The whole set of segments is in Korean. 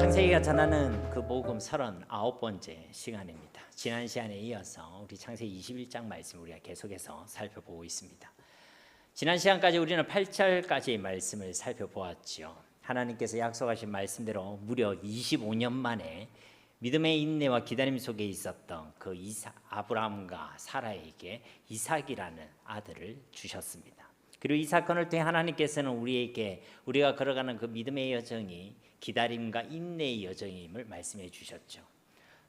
창세기가 전하는 그 복음 39번째 시간입니다. 지난 시간에 이어서 우리 창세기 21장 말씀 우리가 계속해서 살펴보고 있습니다. 지난 시간까지 우리는 8절까지의 말씀을 살펴보았죠. 하나님께서 약속하신 말씀대로 무려 25년 만에 믿음의 인내와 기다림 속에 있었던 그 아브라함과 사라에게 이삭이라는 아들을 주셨습니다. 그리고 이 사건을 통해 하나님께서는 우리에게 우리가 걸어가는 그 믿음의 여정이 기다림과 인내의 여정임을 말씀해 주셨죠.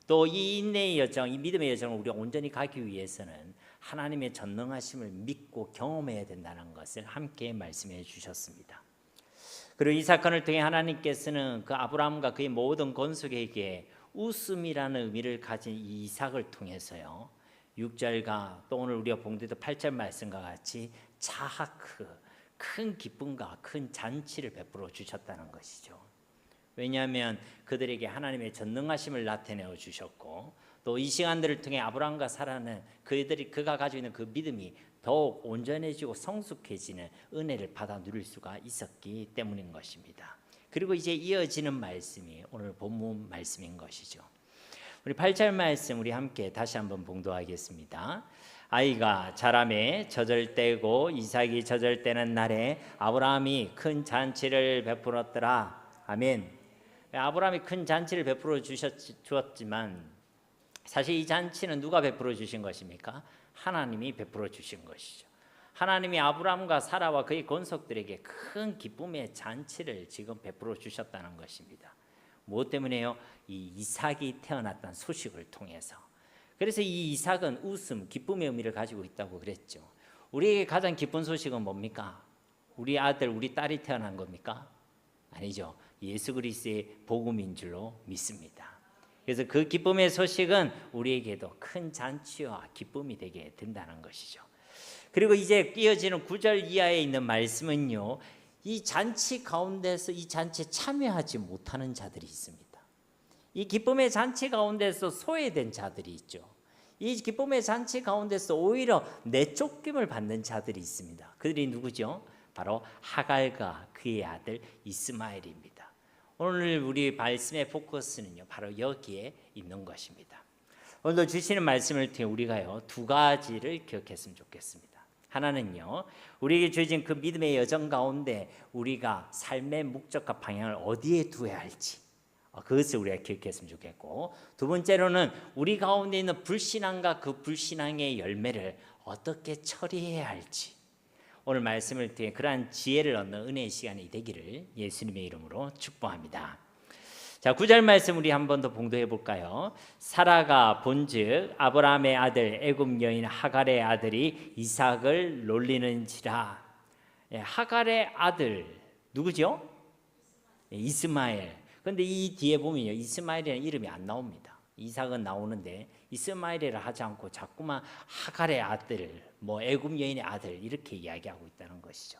또 이 인내의 여정, 이 믿음의 여정을 우리가 온전히 가기 위해서는 하나님의 전능하심을 믿고 경험해야 된다는 것을 함께 말씀해 주셨습니다. 그리고 이 사건을 통해 하나님께서는 그 아브라함과 그의 모든 건속에게 웃음이라는 의미를 가진 이 이삭을 통해서요, 6절과 또 오늘 우리가 봉독했던 8절 말씀과 같이 자하크, 큰 기쁨과 큰 잔치를 베풀어 주셨다는 것이죠. 왜냐하면 그들에게 하나님의 전능하심을 나타내어 주셨고, 또 이 시간들을 통해 아브라함과 사라는 그가 가지고 있는 그 믿음이 더욱 온전해지고 성숙해지는 은혜를 받아 누릴 수가 있었기 때문인 것입니다. 그리고 이제 이어지는 말씀이 오늘 본문 말씀인 것이죠. 우리 8절 말씀 우리 함께 다시 한번 봉독하겠습니다. 아이가 자라매 젖을 떼고 이삭이 젖을 떼는 날에 아브라함이 큰 잔치를 베풀었더라. 아멘. 아브라함이 큰 잔치를 베풀어 주었지만 사실 이 잔치는 누가 베풀어 주신 것입니까? 하나님이 베풀어 주신 것이죠. 하나님이 아브라함과 사라와 그의 건속들에게 큰 기쁨의 잔치를 지금 베풀어 주셨다는 것입니다. 무엇 때문에요? 이 이삭이 태어났다는 소식을 통해서. 그래서 이 이삭은 웃음, 기쁨의 의미를 가지고 있다고 그랬죠. 우리에게 가장 기쁜 소식은 뭡니까? 우리 아들, 우리 딸이 태어난 겁니까? 아니죠. 예수 그리스도의 복음인 줄로 믿습니다. 그래서 그 기쁨의 소식은 우리에게도 큰 잔치와 기쁨이 되게 된다는 것이죠. 그리고 이제 이어지는 9절 이하에 있는 말씀은요, 이 잔치 가운데서 이 잔치에 참여하지 못하는 자들이 있습니다. 이 기쁨의 잔치 가운데서 소외된 자들이 있죠. 이 기쁨의 잔치 가운데서 오히려 내쫓김을 받는 자들이 있습니다. 그들이 누구죠? 바로 하갈과 그의 아들 이스마엘입니다. 오늘 우리 말씀의 포커스는요, 바로 여기에 있는 것입니다. 오늘도 주시는 말씀을 통해 우리가요, 두 가지를 기억했으면 좋겠습니다. 하나는요, 우리에게 주어진 그 믿음의 여정 가운데 우리가 삶의 목적과 방향을 어디에 두어야 할지, 그것을 우리가 기억했으면 좋겠고, 두 번째로는 우리 가운데 있는 불신앙과 그 불신앙의 열매를 어떻게 처리해야 할지, 오늘 말씀을 통해 그러한 지혜를 얻는 은혜의 시간이 되기를 예수님의 이름으로 축복합니다. 자, 9절 말씀 우리 한 번 더 봉독해 볼까요? 사라가 본즉 아브라함의 아들 애굽 여인 하갈의 아들이 이삭을 놀리는지라. 하갈의 아들 누구죠? 이스마엘. 그런데 이 뒤에 보면요, 이스마엘이라는 이름이 안 나옵니다. 이삭은 나오는데 이스마엘이라 하지 않고 자꾸만 하갈의 아들, 애굽 여인의 아들 이렇게 이야기하고 있다는 것이죠.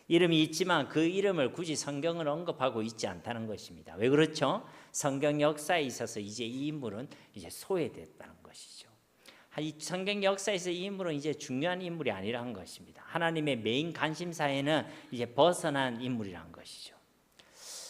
이름이 있지만 그 이름을 굳이 성경을 언급하고 있지 않다는 것입니다. 왜 그렇죠? 성경 역사에 있어서 이제 이 인물은 이제 소외됐다는 것이죠. 이 성경 역사에서 이 인물은 이제 중요한 인물이 아니라는 것입니다. 하나님의 메인 관심사에는 이제 벗어난 인물이라는 것이죠.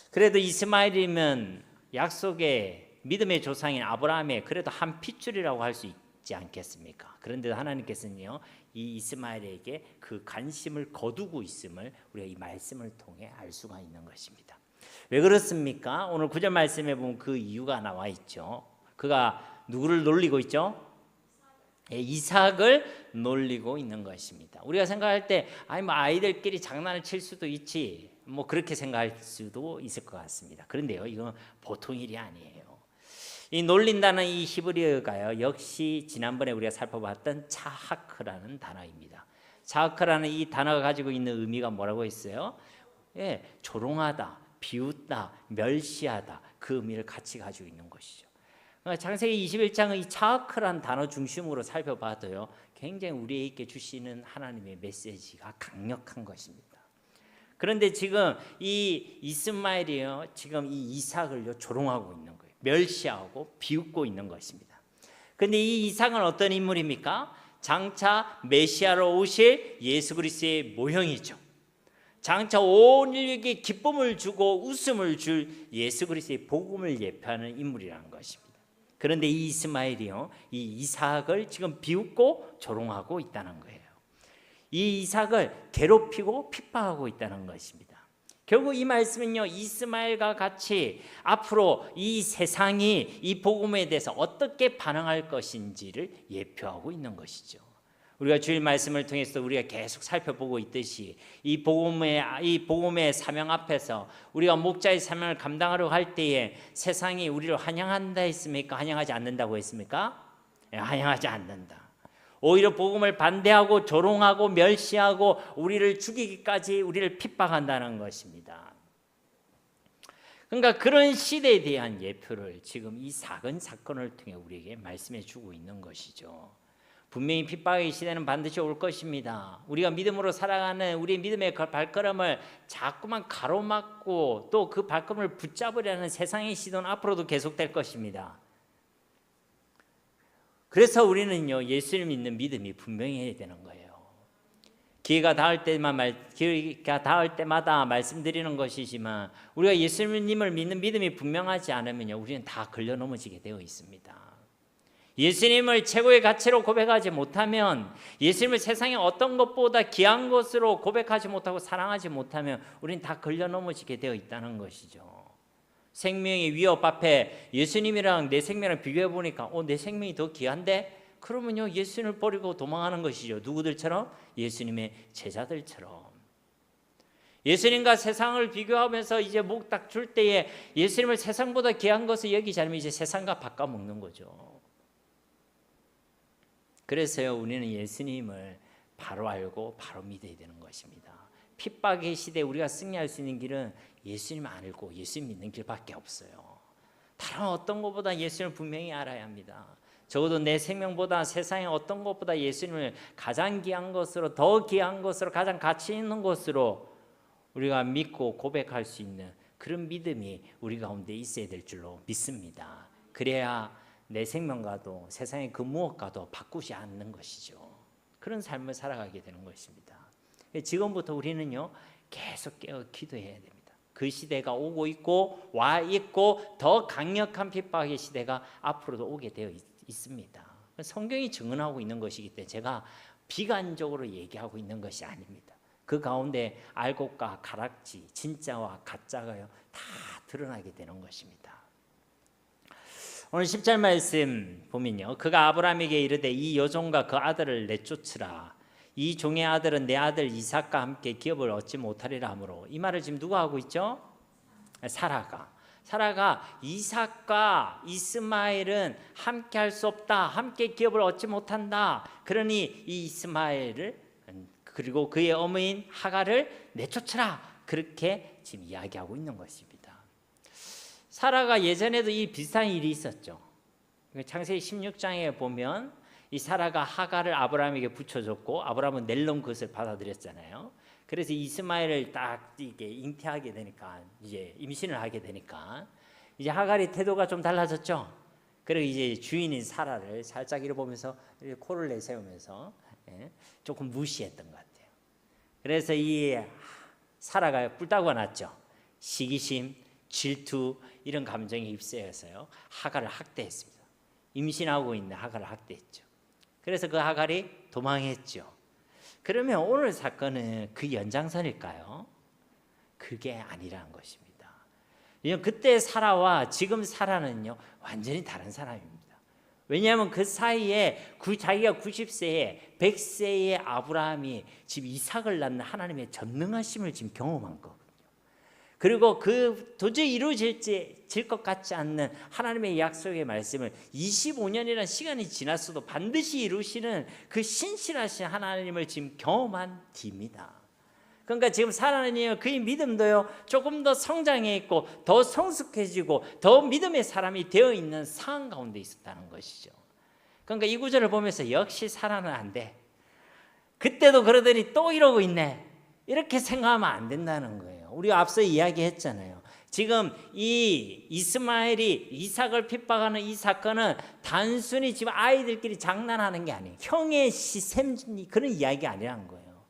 그래도 이스마엘이면 약속의 믿음의 조상인 아브라함의 그래도 한 핏줄이라고 할 수 있지 않겠습니까? 그런데도 하나님께서는요, 이 이스마엘에게 그 관심을 거두고 있음을 우리가 이 말씀을 통해 알 수가 있는 것입니다. 왜 그렇습니까? 오늘 9절 말씀에 보면 그 이유가 나와 있죠. 그가 누구를 놀리고 있죠? 이삭을 놀리고 있는 것입니다. 우리가 생각할 때 아이들끼리 장난을 칠 수도 있지, 그렇게 생각할 수도 있을 것 같습니다. 그런데요, 이건 보통 일이 아니에요. 이 놀린다는 이 히브리어가요, 역시 지난번에 우리가 살펴봤던 차하크라는 단어입니다. 차하크라는 이 단어가 가지고 있는 의미가 뭐라고 했어요? 조롱하다, 비웃다, 멸시하다, 그 의미를 같이 가지고 있는 것이죠. 창세기 21장의 이 차하크라는 단어 중심으로 살펴봐도요, 굉장히 우리에게 주시는 하나님의 메시지가 강력한 것입니다. 그런데 지금 이 이스마엘이요, 지금 이 이삭을요 조롱하고 있는 거예요. 멸시하고 비웃고 있는 것입니다. 그런데 이 이삭은 어떤 인물입니까? 장차 메시아로 오실 예수 그리스도의 모형이죠. 장차 온 인류에게 기쁨을 주고 웃음을 줄 예수 그리스도의 복음을 예표하는 인물이라는 것입니다. 그런데 이 이스마엘이요, 이 이삭을 지금 비웃고 조롱하고 있다는 거예요. 이 이삭을 괴롭히고 핍박하고 있다는 것입니다. 결국 이 말씀은요, 이스마엘과 같이 앞으로 이 세상이 이 복음에 대해서 어떻게 반응할 것인지를 예표하고 있는 것이죠. 우리가 주일 말씀을 통해서 우리가 계속 살펴보고 있듯이 이 복음의 사명 앞에서 우리가 목자의 사명을 감당하려고 할 때에 세상이 우리를 환영한다 했습니까? 환영하지 않는다고 했습니까? 환영하지 않는다. 오히려 복음을 반대하고 조롱하고 멸시하고 우리를 죽이기까지 우리를 핍박한다는 것입니다. 그러니까 그런 시대에 대한 예표를 지금 이 작은 사건을 통해 우리에게 말씀해 주고 있는 것이죠. 분명히 핍박의 시대는 반드시 올 것입니다. 우리가 믿음으로 살아가는 우리 믿음의 발걸음을 자꾸만 가로막고 또 그 발걸음을 붙잡으려는 세상의 시도는 앞으로도 계속될 것입니다. 그래서 우리는요, 예수를 믿는 믿음이 분명히 해야 되는 거예요. 기회가 닿을 때마다 말씀드리는 것이지만 우리가 예수님을 믿는 믿음이 분명하지 않으면요, 우리는 다 걸려 넘어지게 되어 있습니다. 예수님을 최고의 가치로 고백하지 못하면, 예수님을 세상의 어떤 것보다 귀한 것으로 고백하지 못하고 사랑하지 못하면 우리는 다 걸려 넘어지게 되어 있다는 것이죠. 생명의 위협 앞에 예수님이랑 내 생명을 비교해 보니까 내 생명이 더 귀한데? 그러면요, 예수님을 버리고 도망하는 것이죠. 누구들처럼? 예수님의 제자들처럼. 예수님과 세상을 비교하면서 이제 목 딱 줄 때에 예수님을 세상보다 귀한 것을 여기지 않으면 이제 세상과 바꿔먹는 거죠. 그래서요, 우리는 예수님을 바로 알고 바로 믿어야 되는 것입니다. 핍박의 시대에 우리가 승리할 수 있는 길은 예수님 알고 예수님 믿는 길밖에 없어요. 다른 어떤 것보다 예수님을 분명히 알아야 합니다. 적어도 내 생명보다 세상의 어떤 것보다 예수님을 가장 귀한 것으로, 더 귀한 것으로, 가장 가치 있는 것으로 우리가 믿고 고백할 수 있는 그런 믿음이 우리 가운데 있어야 될 줄로 믿습니다. 그래야 내 생명과도 세상의 그 무엇과도 바꾸지 않는 것이죠. 그런 삶을 살아가게 되는 것입니다. 지금부터 우리는요, 계속 깨어 기도해야 됩니다. 그 시대가 오고 있고 와 있고 더 강력한 핍박의 시대가 앞으로도 오게 되어 있습니다. 성경이 증언하고 있는 것이기 때문에 제가 비관적으로 얘기하고 있는 것이 아닙니다. 그 가운데 알곡과 가락지, 진짜와 가짜가요, 다 드러나게 되는 것입니다. 오늘 10절 말씀 보면요, 그가 아브라함에게 이르되 이 여종과 그 아들을 내쫓으라. 이 종의 아들은 내 아들 이삭과 함께 기업을 얻지 못하리라 하므로. 이 말을 지금 누가 하고 있죠? 사라가 이삭과 이스마엘은 함께 할 수 없다, 함께 기업을 얻지 못한다. 그러니 이 이스마엘을 그리고 그의 어머니인 하갈을 내쫓으라, 그렇게 지금 이야기하고 있는 것입니다. 사라가 예전에도 이 비슷한 일이 있었죠. 창세기 16장에 보면 이 사라가 하갈을 아브라함에게 붙여줬고 아브라함은 낼름 그것을 받아들였잖아요. 그래서 이스마엘을 딱 이게 잉태하게 되니까, 이제 임신을 하게 되니까 이제 하갈이 태도가 좀 달라졌죠. 그리고 이제 주인인 사라를 살짝 이렇게 보면서 이렇게 코를 내세우면서 조금 무시했던 것 같아요. 그래서 이 사라가 뿔따구가 났죠. 시기심, 질투, 이런 감정이 휩싸여서요, 하갈을 학대했습니다. 임신하고 있는 하갈을 학대했죠. 그래서 그 하갈이 도망했죠. 그러면 오늘 사건은 그 연장선일까요? 그게 아니라는 것입니다. 그때 사라와 지금 사라는요, 완전히 다른 사람입니다. 왜냐하면 그 사이에 자기가 90세에 100세의 아브라함이 지금 이삭을 낳는 하나님의 전능하심을 지금 경험한 거거든요. 그리고 그 도저히 이루어질 것 같지 않는 하나님의 약속의 말씀을 25년이라는 시간이 지났어도 반드시 이루시는 그 신실하신 하나님을 지금 경험한 뒤입니다. 그러니까 지금 사라는 그의 믿음도요, 조금 더 성장해 있고 더 성숙해지고 더 믿음의 사람이 되어 있는 상황 가운데 있었다는 것이죠. 그러니까 이 구절을 보면서 역시 사라는 안 돼, 그때도 그러더니 또 이러고 있네, 이렇게 생각하면 안 된다는 거예요. 우리가 앞서 이야기했잖아요. 지금 이 이스마엘이 이삭을 핍박하는 이 사건은 단순히 지금 아이들끼리 장난하는 게 아니에요. 형의 시샘 그런 이야기가 아니라는 거예요.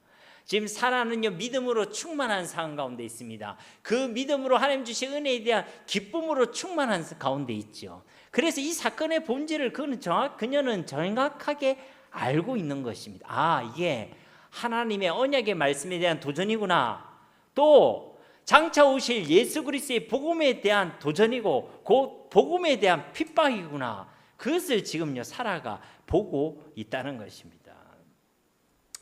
지금 사라는요 믿음으로 충만한 상황 가운데 있습니다. 그 믿음으로 하나님 주신 은혜에 대한 기쁨으로 충만한 가운데 있죠. 그래서 이 사건의 본질을 그녀는 정확하게 알고 있는 것입니다. 아, 이게 하나님의 언약의 말씀에 대한 도전이구나. 또 장차 오실 예수 그리스도의 복음에 대한 도전이고 그 복음에 대한 핍박이구나. 그것을 지금요 사라가 보고 있다는 것입니다.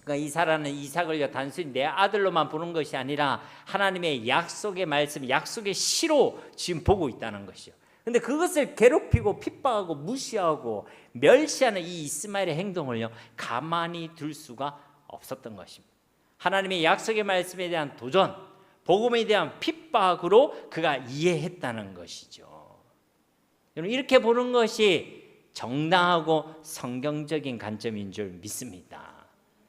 그러니까 이 사라는 이삭을 단순히 내 아들로만 보는 것이 아니라 하나님의 약속의 말씀, 약속의 시로 지금 보고 있다는 것이죠. 근데 그것을 괴롭히고 핍박하고 무시하고 멸시하는 이 이스마엘의 행동을요 가만히 둘 수가 없었던 것입니다. 하나님의 약속의 말씀에 대한 도전, 복음에 대한 핍박으로 그가 이해했다는 것이죠. 여러분, 이렇게 보는 것이 정당하고 성경적인 관점인 줄 믿습니다.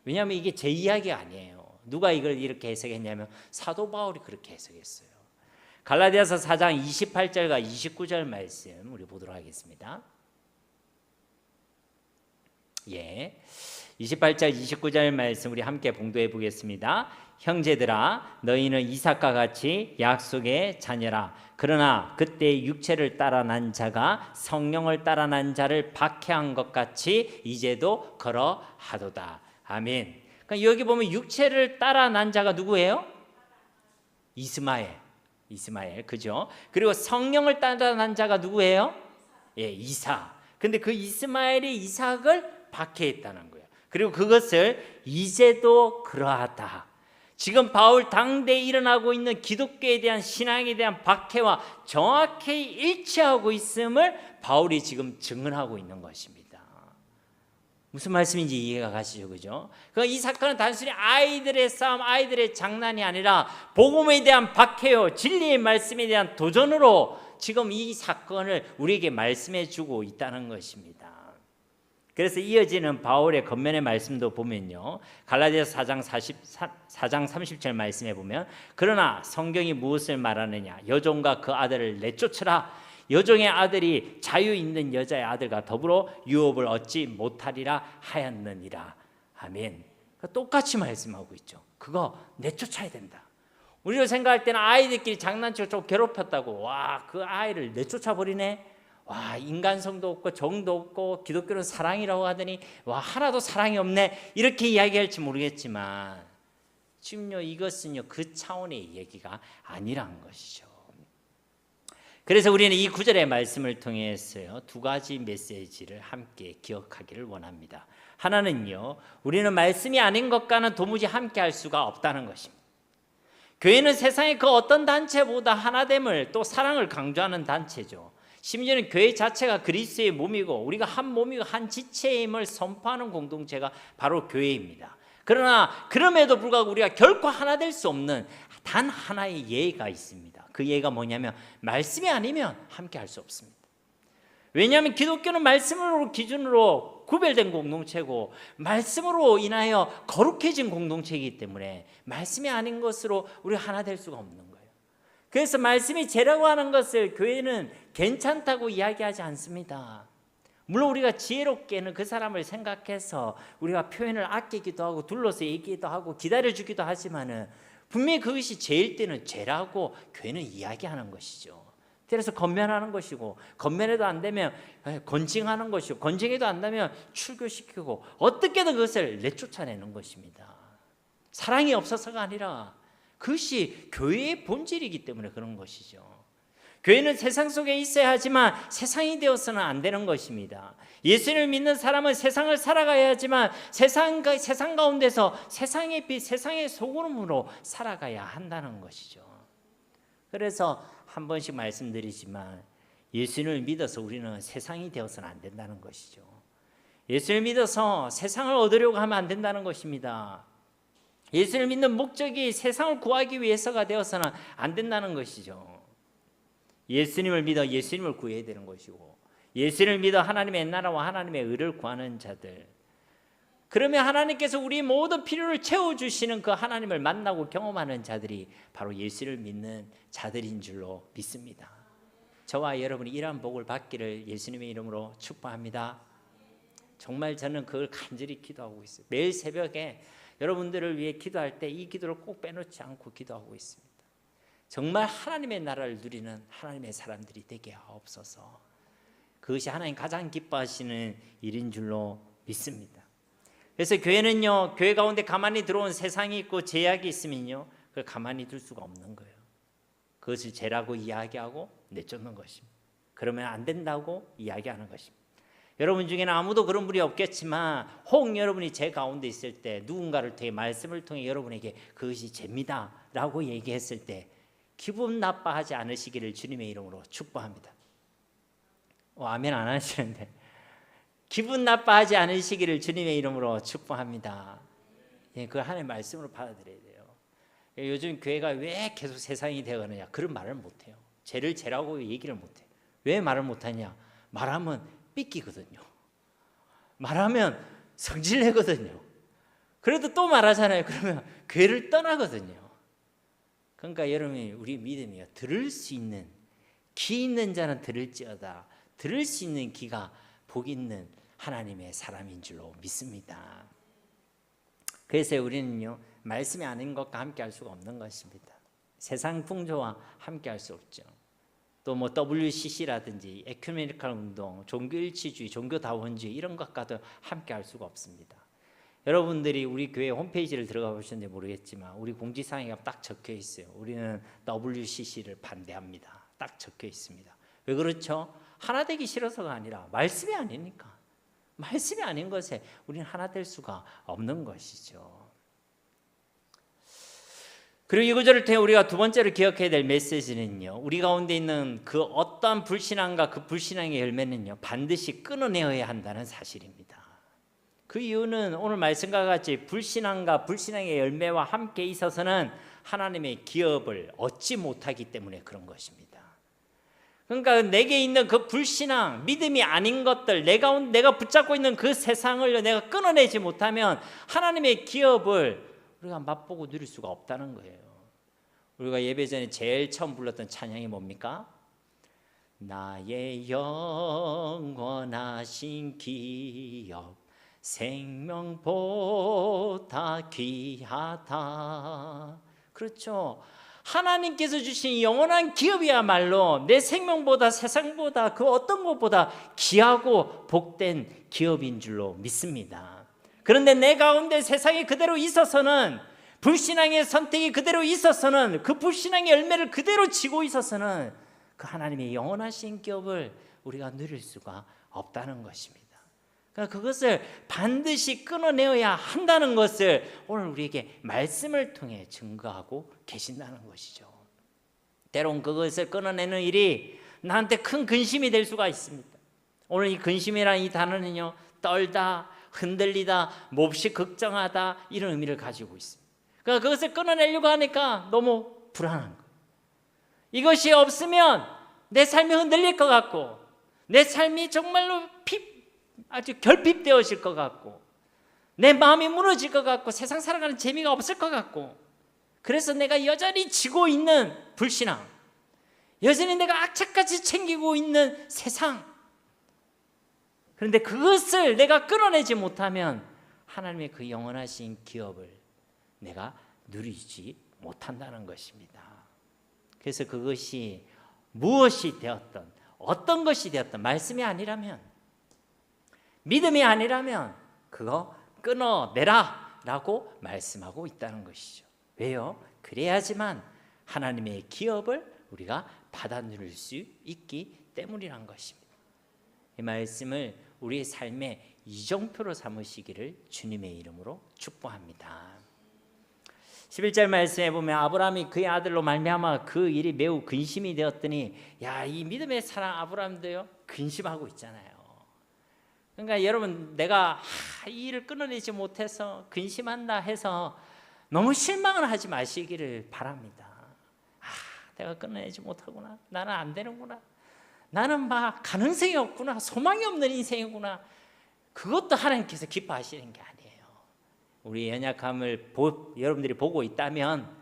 왜냐하면 이게 제 이야기가 아니에요. 누가 이걸 이렇게 해석했냐면 사도 바울이 그렇게 해석했어요. 갈라디아서 4장 28절과 29절 말씀 우리 보도록 하겠습니다. 28절 29절 말씀 우리 함께 봉독해 보겠습니다. 형제들아 너희는 이삭과 같이 약속의 자녀라. 그러나 그때 육체를 따라 난 자가 성령을 따라 난 자를 박해한 것 같이 이제도 그러하도다. 아멘. 그러니까 여기 보면 육체를 따라 난 자가 누구예요? 이스마엘, 그죠? 그리고 성령을 따라 난 자가 누구예요? 이삭. 근데 그 이스마엘이 이삭을 박해했다는 거예요. 그리고 그것을 이제도 그러하다. 지금 바울 당대에 일어나고 있는 기독교에 대한 신앙에 대한 박해와 정확히 일치하고 있음을 바울이 지금 증언하고 있는 것입니다. 무슨 말씀인지 이해가 가시죠, 그죠? 그러니까 이 사건은 단순히 아이들의 싸움, 아이들의 장난이 아니라 복음에 대한 박해요, 진리의 말씀에 대한 도전으로 지금 이 사건을 우리에게 말씀해 주고 있다는 것입니다. 그래서 이어지는 바울의 겉면의 말씀도 보면요, 갈라디아서 4장 30절 말씀에 보면 그러나 성경이 무엇을 말하느냐, 여종과 그 아들을 내쫓으라. 여종의 아들이 자유 있는 여자의 아들과 더불어 유업을 얻지 못하리라 하였느니라. 아멘. 똑같이 말씀하고 있죠. 그거 내쫓아야 된다. 우리가 생각할 때는 아이들끼리 장난치고 좀 괴롭혔다고, 와, 그 아이를 내쫓아 버리네. 와, 인간성도 없고 정도 없고 기독교는 사랑이라고 하더니 와, 하나도 사랑이 없네. 이렇게 이야기할지 모르겠지만 지금요 이것은요 그 차원의 얘기가 아니란 것이죠. 그래서 우리는 이 구절의 말씀을 통해서요 두 가지 메시지를 함께 기억하기를 원합니다. 하나는요, 우리는 말씀이 아닌 것과는 도무지 함께 할 수가 없다는 것입니다. 교회는 세상의 그 어떤 단체보다 하나됨을 또 사랑을 강조하는 단체죠. 심지어는 교회 자체가 그리스도의 몸이고 우리가 한 몸이고 한 지체임을 선포하는 공동체가 바로 교회입니다. 그러나 그럼에도 불구하고 우리가 결코 하나 될 수 없는 단 하나의 예가 있습니다. 그 예가 뭐냐면 말씀이 아니면 함께 할 수 없습니다. 왜냐하면 기독교는 말씀으로 기준으로 구별된 공동체고 말씀으로 인하여 거룩해진 공동체이기 때문에 말씀이 아닌 것으로 우리가 하나 될 수가 없는 거예요. 그래서 말씀이 죄라고 하는 것을 교회는 괜찮다고 이야기하지 않습니다. 물론 우리가 지혜롭게는 그 사람을 생각해서 우리가 표현을 아끼기도 하고 둘러서 얘기도 하고 기다려주기도 하지만은 분명히 그것이 죄일 때는 죄라고 교회는 이야기하는 것이죠. 그래서 건면하는 것이고 건면해도 안 되면 건징하는 것이고 건징해도 안 되면 출교시키고 어떻게든 그것을 내쫓아내는 것입니다. 사랑이 없어서가 아니라 그것이 교회의 본질이기 때문에 그런 것이죠. 교회는 세상 속에 있어야 하지만 세상이 되어서는 안 되는 것입니다. 예수를 믿는 사람은 세상을 살아가야 하지만 세상 가운데서 세상의 빛, 세상의 소금으로 살아가야 한다는 것이죠. 그래서 한 번씩 말씀드리지만 예수를 믿어서 우리는 세상이 되어서는 안 된다는 것이죠. 예수를 믿어서 세상을 얻으려고 하면 안 된다는 것입니다. 예수를 믿는 목적이 세상을 구하기 위해서가 되어서는 안 된다는 것이죠. 예수님을 믿어 예수님을 구해야 되는 것이고 예수를 믿어 하나님의 나라와 하나님의 의를 구하는 자들, 그러면 하나님께서 우리 모든 필요를 채워주시는 그 하나님을 만나고 경험하는 자들이 바로 예수를 믿는 자들인 줄로 믿습니다. 저와 여러분이 이러한 복을 받기를 예수님의 이름으로 축복합니다. 정말 저는 그걸 간절히 기도하고 있어요. 매일 새벽에 여러분들을 위해 기도할 때 이 기도를 꼭 빼놓지 않고 기도하고 있습니다. 정말 하나님의 나라를 누리는 하나님의 사람들이 되게 하옵소서. 그것이 하나님 가장 기뻐하시는 일인 줄로 믿습니다. 그래서 교회는요, 교회 가운데 가만히 들어온 세상이 있고 제약이 있으면요, 그걸 가만히 둘 수가 없는 거예요. 그것을 죄라고 이야기하고 내쫓는 것입니다. 그러면 안 된다고 이야기하는 것입니다. 여러분 중에는 아무도 그런 분이 없겠지만 혹 여러분이 제 가운데 있을 때 누군가를 통해 말씀을 통해 여러분에게 그것이 죄입니다 라고 얘기했을 때 기분 나빠하지 않으시기를 주님의 이름으로 축복합니다. 아멘 안 하시는데 기분 나빠하지 않으시기를 주님의 이름으로 축복합니다. 예, 그걸 하나님의 말씀으로 받아들여야 돼요. 요즘 교회가 왜 계속 세상이 되어가느냐 그런 말을 못해요. 죄를 죄라고 얘기를 못해요. 왜 말을 못하냐? 말하면 삐끼거든요. 말하면 성질내거든요. 그래도 또 말하잖아요. 그러면 교회를 떠나거든요. 그러니까 여러분이 우리 믿음이요, 들을 수 있는 귀 있는 자는 들을지어다. 들을 수 있는 귀가 복 있는 하나님의 사람인 줄로 믿습니다. 그래서 우리는요, 말씀이 아닌 것과 함께 할 수가 없는 것입니다. 세상 풍조와 함께 할 수 없죠. 또 뭐 WCC라든지 에큐메니컬 운동, 종교일치주의, 종교다원주의 이런 것과도 함께 할 수가 없습니다. 여러분들이 우리 교회 홈페이지를 들어가 보셨는지 모르겠지만 우리 공지사항에 딱 적혀 있어요. 우리는 WCC를 반대합니다. 딱 적혀 있습니다. 왜 그렇죠? 하나 되기 싫어서가 아니라 말씀이 아니니까. 말씀이 아닌 것에 우리는 하나 될 수가 없는 것이죠. 그리고 이 구절을 통해 우리가 두 번째로 기억해야 될 메시지는요, 우리 가운데 있는 그 어떠한 불신앙과 그 불신앙의 열매는요, 반드시 끊어내어야 한다는 사실입니다. 그 이유는 오늘 말씀과 같이 불신앙과 불신앙의 열매와 함께 있어서는 하나님의 기업을 얻지 못하기 때문에 그런 것입니다. 그러니까 내게 있는 그 불신앙, 믿음이 아닌 것들, 내가 붙잡고 있는 그 세상을 내가 끊어내지 못하면 하나님의 기업을 우리가 맛보고 누릴 수가 없다는 거예요. 우리가 예배 전에 제일 처음 불렀던 찬양이 뭡니까? 나의 영원하신 기업 생명보다 귀하다. 그렇죠. 하나님께서 주신 영원한 기업이야말로 내 생명보다 세상보다 그 어떤 것보다 귀하고 복된 기업인 줄로 믿습니다. 그런데 내 가운데 세상이 그대로 있어서는, 불신앙의 선택이 그대로 있어서는, 그 불신앙의 열매를 그대로 지고 있어서는 그 하나님의 영원하신 기업을 우리가 누릴 수가 없다는 것입니다. 그러니까 그것을 반드시 끊어내어야 한다는 것을 오늘 우리에게 말씀을 통해 증거하고 계신다는 것이죠. 때론 그것을 끊어내는 일이 나한테 큰 근심이 될 수가 있습니다. 오늘 이 근심이라는 이 단어는요, 떨다, 흔들리다, 몹시 걱정하다 이런 의미를 가지고 있습니다. 그러니까 그것을 끊어내려고 하니까 너무 불안한 거예요. 이것이 없으면 내 삶이 흔들릴 것 같고 내 삶이 정말로 아주 결핍되어질 것 같고 내 마음이 무너질 것 같고 세상 살아가는 재미가 없을 것 같고, 그래서 내가 여전히 지고 있는 불신앙, 여전히 내가 악착같이 챙기고 있는 세상, 그런데 그것을 내가 끊어내지 못하면 하나님의 그 영원하신 기업을 내가 누리지 못한다는 것입니다. 그래서 그것이 무엇이 되었든 어떤 것이 되었든 말씀이 아니라면, 믿음이 아니라면 그거 끊어내라 라고 말씀하고 있다는 것이죠. 왜요? 그래야지만 하나님의 기업을 우리가 받아 누릴 수 있기 때문이란 것입니다. 이 말씀을 우리의 삶의 이정표로 삼으시기를 주님의 이름으로 축복합니다. 11절 말씀에 보면 아브라함이 그의 아들로 말미암아 그 일이 매우 근심이 되었더니, 이 믿음의 사람 아브라함도요 근심하고 있잖아요. 그러니까 여러분, 내가 이 일을 끊어내지 못해서 근심한다 해서 너무 실망을 하지 마시기를 바랍니다. 내가 끊어내지 못하구나, 나는 안 되는구나, 나는 막 가능성이 없구나, 소망이 없는 인생이구나, 그것도 하나님께서 기뻐하시는 게 아니에요. 우리 연약함을 여러분들이 보고 있다면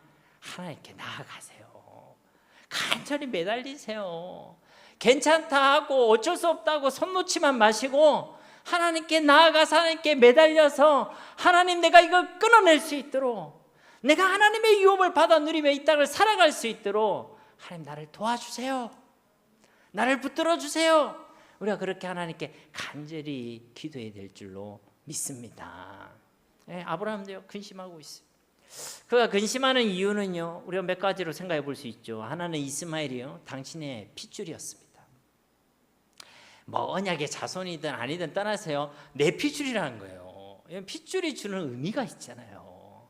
하나님께 나아가세요. 간절히 매달리세요. 괜찮다 하고 어쩔 수 없다고 손 놓지만 마시고 하나님께 나아가서 하나님께 매달려서 하나님 내가 이걸 끊어낼 수 있도록, 내가 하나님의 유업을 받아 누리며 이 땅을 살아갈 수 있도록 하나님 나를 도와주세요, 나를 붙들어 주세요. 우리가 그렇게 하나님께 간절히 기도해야 될 줄로 믿습니다. 아브라함도요 근심하고 있습니다. 그가 근심하는 이유는요, 우리가 몇 가지로 생각해 볼 수 있죠. 하나는 이스마엘이요 당신의 핏줄이었습니다. 뭐 언약의 자손이든 아니든 떠나서요, 내 핏줄이라는 거예요. 핏줄이 주는 의미가 있잖아요.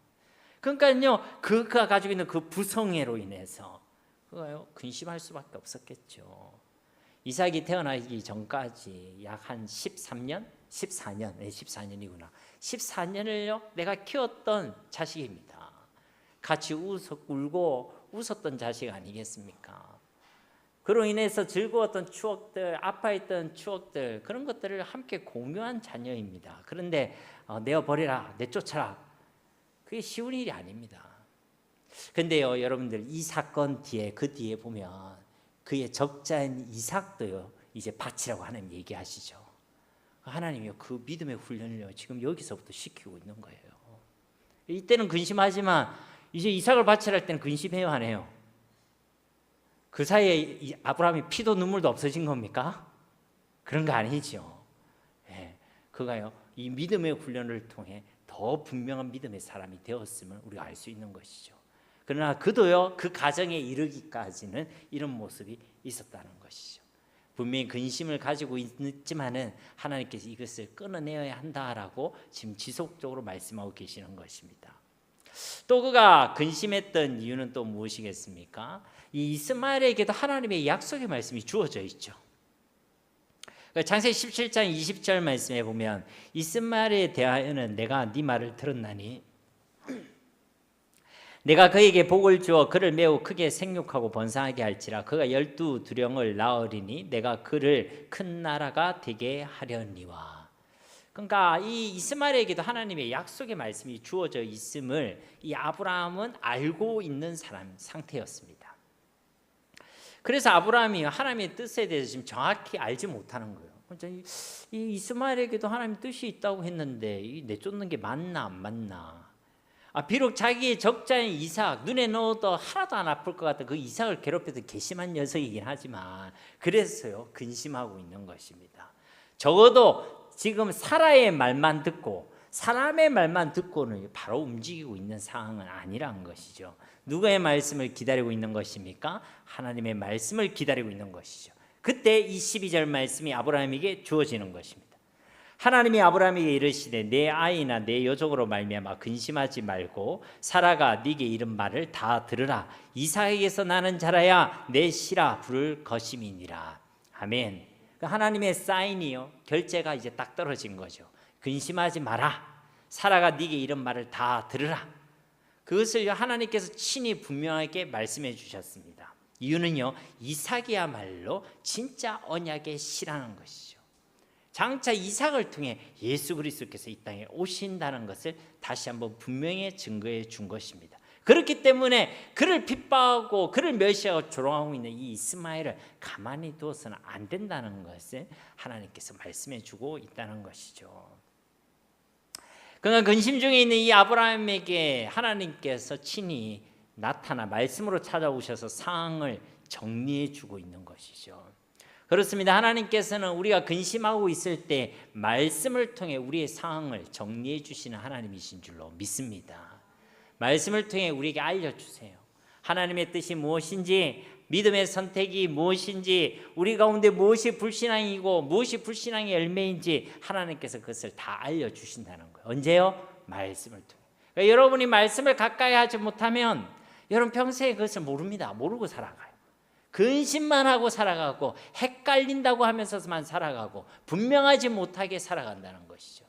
그러니까요, 그가 가지고 있는 그 부성애로 인해서 그가요 근심할 수밖에 없었겠죠. 이삭이 태어나기 전까지 약 한 14년, 14년이구나. 14년을요 내가 키웠던 자식입니다. 같이 울고 웃었던 자식 아니겠습니까? 그로 인해서 즐거웠던 추억들, 아파했던 추억들, 그런 것들을 함께 공유한 자녀입니다. 그런데 내어버리라, 내쫓아라, 그게 쉬운 일이 아닙니다. 근데요 여러분들, 이 사건 뒤에, 그 뒤에 보면 그의 적자인 이삭도요 이제 바치라고 하나님 얘기하시죠. 하나님이요 그 믿음의 훈련을요 지금 여기서부터 시키고 있는 거예요. 이때는 근심하지만 이제 이삭을 바치라 할 때는 근심해요, 안 해요? 그 사이에 아브라함이 피도 눈물도 없어진 겁니까? 그런 거 아니죠. 그가요 이 믿음의 훈련을 통해 더 분명한 믿음의 사람이 되었음을 우리가 알 수 있는 것이죠. 그러나 그도요 그 가정에 이르기까지는 이런 모습이 있었다는 것이죠. 분명히 근심을 가지고 있지만은 하나님께서 이것을 끊어내어야 한다라고 지금 지속적으로 말씀하고 계시는 것입니다. 또 그가 근심했던 이유는 또 무엇이겠습니까? 이 이스마엘에게도 하나님의 약속의 말씀이 주어져 있죠. 창세기 17장 20절 말씀에 보면 이스마엘에 대하여는 내가 네 말을 들었나니 내가 그에게 복을 주어 그를 매우 크게 생육하고 번성하게 할지라. 그가 12두령을 낳으리니 내가 그를 큰 나라가 되게 하려니와. 그러니까 이 이스마엘에게도 하나님의 약속의 말씀이 주어져 있음을 이 아브라함은 알고 있는 상태였습니다. 그래서 아브라함이 하나님의 뜻에 대해서 지금 정확히 알지 못하는 거예요. 이 이스마엘에게도 하나님의 뜻이 있다고 했는데 내쫓는 게 맞나 안 맞나. 비록 자기의 적자인 이삭, 눈에 넣어도 하나도 안 아플 것 같은 그 이삭을 괴롭혀도 괘씸한 녀석이긴 하지만 그래서요 근심하고 있는 것입니다. 적어도 지금 사라의 말만 듣고 사람의 말만 듣고는 바로 움직이고 있는 상황은 아니라는 것이죠. 누구의 말씀을 기다리고 있는 것입니까? 하나님의 말씀을 기다리고 있는 것이죠. 그때 이 12절 말씀이 아브라함에게 주어지는 것입니다. 하나님이 아브라함에게 이르시되 내 아이나 내 여종으로 말미암아 근심하지 말고 사라가 네게 이른 말을 다 들으라. 이삭에게서 나는 자라야 내 씨라 부를 것임이니라. 아멘. 하나님의 사인이요 결제가 이제 딱 떨어진 거죠. 근심하지 마라. 사라가 네게 이른 말을 다 들으라. 그것을 하나님께서 친히 분명하게 말씀해 주셨습니다. 이유는요 이삭이야말로 진짜 언약의 씨라는 것이죠. 장차 이삭을 통해 예수 그리스도께서 이 땅에 오신다는 것을 다시 한번 분명히 증거해 준 것입니다. 그렇기 때문에 그를 핍박하고 그를 멸시하고 조롱하고 있는 이 이스마엘을 가만히 두어서는 안 된다는 것을 하나님께서 말씀해 주고 있다는 것이죠. 그러나 근심 중에 있는 이 아브라함에게 하나님께서 친히 나타나 말씀으로 찾아오셔서 상황을 정리해 주고 있는 것이죠. 그렇습니다. 하나님께서는 우리가 근심하고 있을 때 말씀을 통해 우리의 상황을 정리해 주시는 하나님이신 줄로 믿습니다. 말씀을 통해 우리에게 알려주세요. 하나님의 뜻이 무엇인지, 믿음의 선택이 무엇인지, 우리 가운데 무엇이 불신앙이고 무엇이 불신앙의 열매인지 하나님께서 그것을 다 알려주신다는 거예요. 언제요? 말씀을 통해. 그러니까 여러분이 말씀을 가까이 하지 못하면 여러분 평생에 그것을 모릅니다. 모르고 살아가요. 근심만 하고 살아가고 헷갈린다고 하면서만 살아가고 분명하지 못하게 살아간다는 것이죠.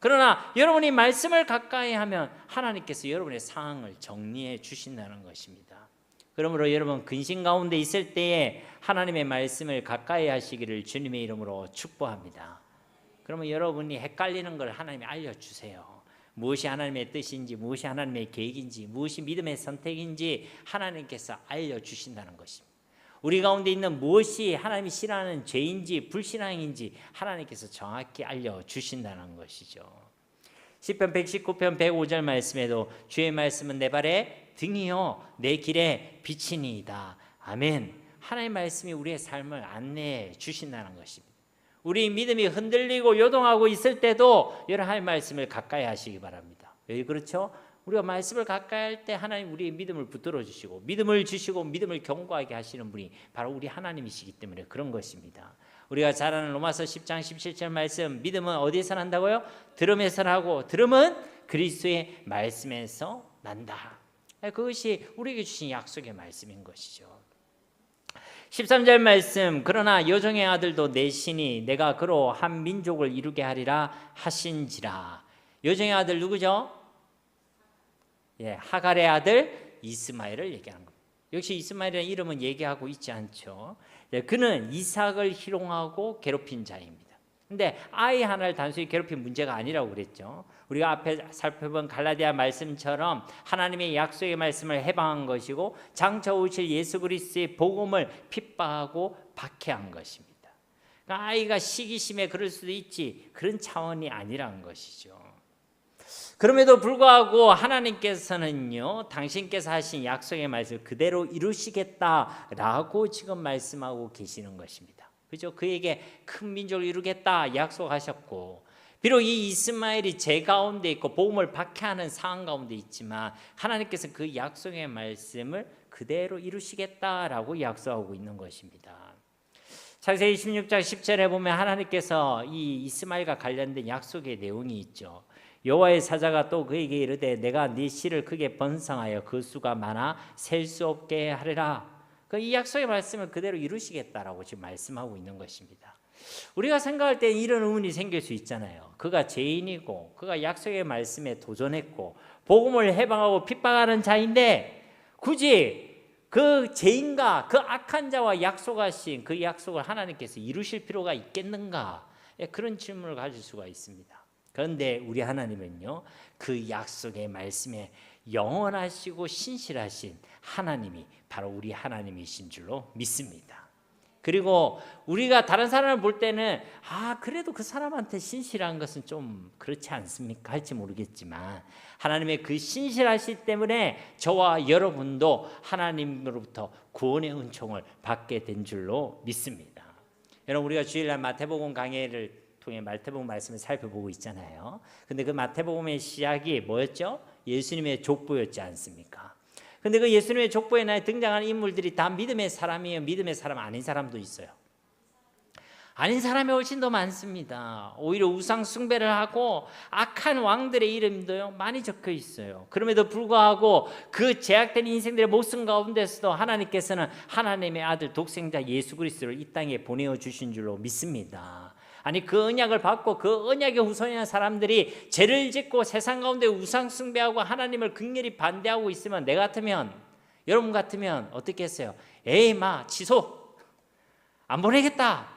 그러나 여러분이 말씀을 가까이 하면 하나님께서 여러분의 상황을 정리해 주신다는 것입니다. 그러므로 여러분 근심 가운데 있을 때에 하나님의 말씀을 가까이 하시기를 주님의 이름으로 축복합니다. 그러면 여러분이 헷갈리는 걸 하나님이 알려주세요. 무엇이 하나님의 뜻인지, 무엇이 하나님의 계획인지, 무엇이 믿음의 선택인지 하나님께서 알려주신다는 것입니다. 우리 가운데 있는 무엇이 하나님이 싫어하는 죄인지 불신앙인지 하나님께서 정확히 알려주신다는 것이죠. 시편 119편 105절 말씀에도 주의 말씀은 내 발에 등이요 내 길에 빛이니이다. 아멘. 하나님의 말씀이 우리의 삶을 안내해 주신다는 것입니다. 우리 믿음이 흔들리고 요동하고 있을 때도 여러분 하나님의 말씀을 가까이 하시기 바랍니다. 왜 그렇죠? 우리가 말씀을 가까이 할 때 하나님 우리의 믿음을 붙들어 주시고 믿음을 주시고 믿음을 견고하게 하시는 분이 바로 우리 하나님이시기 때문에 그런 것입니다. 우리가 잘 아는 로마서 10장 17절 말씀, 믿음은 어디에서 난다고요? 들음에서 나고 들음은 그리스도의 말씀에서 난다. 그것이 우리에게 주신 약속의 말씀인 것이죠. 13절 말씀, 그러나 여종의 아들도 내 신이 내가 그로 한 민족을 이루게 하리라 하신지라. 여종의 아들 누구죠? 하갈의 아들 이스마엘을 얘기하는 겁니다. 역시 이스마엘이라는 이름은 얘기하고 있지 않죠. 그는 이삭을 희롱하고 괴롭힌 자입니다. 근데 아이 하나를 단순히 괴롭힌 문제가 아니라고 그랬죠. 우리가 앞에 살펴본 갈라디아 말씀처럼 하나님의 약속의 말씀을 해방한 것이고 장차 오실 예수 그리스도의 복음을 핍박하고 박해한 것입니다. 그러니까 아이가 시기심에 그럴 수도 있지 그런 차원이 아니라는 것이죠. 그럼에도 불구하고 하나님께서는요, 당신께서 하신 약속의 말씀을 그대로 이루시겠다라고 지금 말씀하고 계시는 것입니다. 그죠? 그에게 큰 민족을 이루겠다 약속하셨고, 비록 이 이스마엘이 제 가운데 있고 복음을 박해하는 상황 가운데 있지만 하나님께서 그 약속의 말씀을 그대로 이루시겠다라고 약속하고 있는 것입니다. 창세기 26장 10절에 보면 하나님께서 이 이스마엘과 관련된 약속의 내용이 있죠. 여호와의 사자가 또 그에게 이르되 내가 네 씨를 크게 번성하여 그 수가 많아 셀 수 없게 하리라. 이 약속의 말씀을 그대로 이루시겠다라고 지금 말씀하고 있는 것입니다. 우리가 생각할 때 이런 의문이 생길 수 있잖아요. 그가 죄인이고 그가 약속의 말씀에 도전했고 복음을 해방하고 핍박하는 자인데 굳이 그 죄인과 그 악한 자와 약속하신 그 약속을 하나님께서 이루실 필요가 있겠는가? 그런 질문을 가질 수가 있습니다. 그런데 우리 하나님은요, 그 약속의 말씀에 영원하시고 신실하신 하나님이 바로 우리 하나님이신 줄로 믿습니다. 그리고 우리가 다른 사람을 볼 때는 그래도 그 사람한테 신실한 것은 좀 그렇지 않습니까? 할지 모르겠지만 하나님의 그 신실하시기 때문에 저와 여러분도 하나님으로부터 구원의 은총을 받게 된 줄로 믿습니다. 여러분, 우리가 주일날 마태복음 강해를 통해 마태복음 말씀을 살펴보고 있잖아요. 근데 그 마태복음의 시작이 뭐였죠? 예수님의 족보였지 않습니까? 근데 그 예수님의 족보에 등장하는 인물들이 다 믿음의 사람이에요. 믿음의 사람 아닌 사람도 있어요. 아닌 사람이 훨씬 더 많습니다. 오히려 우상 숭배를 하고 악한 왕들의 이름도요 많이 적혀 있어요. 그럼에도 불구하고 그 제약된 인생들의 모습 가운데서도 하나님께서는 하나님의 아들 독생자 예수 그리스도를 이 땅에 보내어 주신 줄로 믿습니다. 아니, 그 언약을 받고 그 언약의 후손이라는 사람들이 죄를 짓고 세상 가운데 우상 숭배하고 하나님을 극렬히 반대하고 있으면 내 같으면, 여러분 같으면 어떻게 했어요? 에이 마 취소, 안 보내겠다,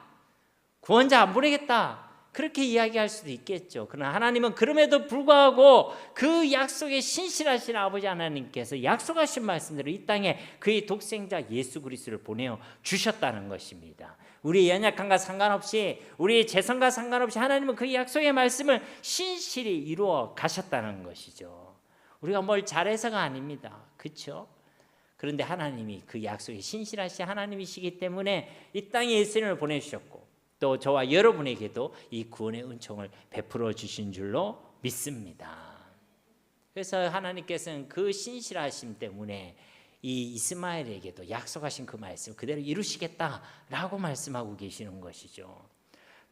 구원자 안 보내겠다, 그렇게 이야기할 수도 있겠죠. 그러나 하나님은 그럼에도 불구하고 그 약속에 신실하신 아버지 하나님께서 약속하신 말씀대로 이 땅에 그의 독생자 예수 그리스도를 보내어 주셨다는 것입니다. 우리의 연약함과 상관없이, 우리의 재성과 상관없이 하나님은 그 약속의 말씀을 신실히 이루어 가셨다는 것이죠. 우리가 뭘 잘해서가 아닙니다. 그렇죠? 그런데 하나님이 그 약속에 신실하신 하나님이시기 때문에 이 땅에 예수님을 보내주셨고 또 저와 여러분에게도 이 구원의 은총을 베풀어 주신 줄로 믿습니다. 그래서 하나님께서는 그 신실하심 때문에 이 이스마엘에게도 약속하신 그 말씀 그대로 이루시겠다라고 말씀하고 계시는 것이죠.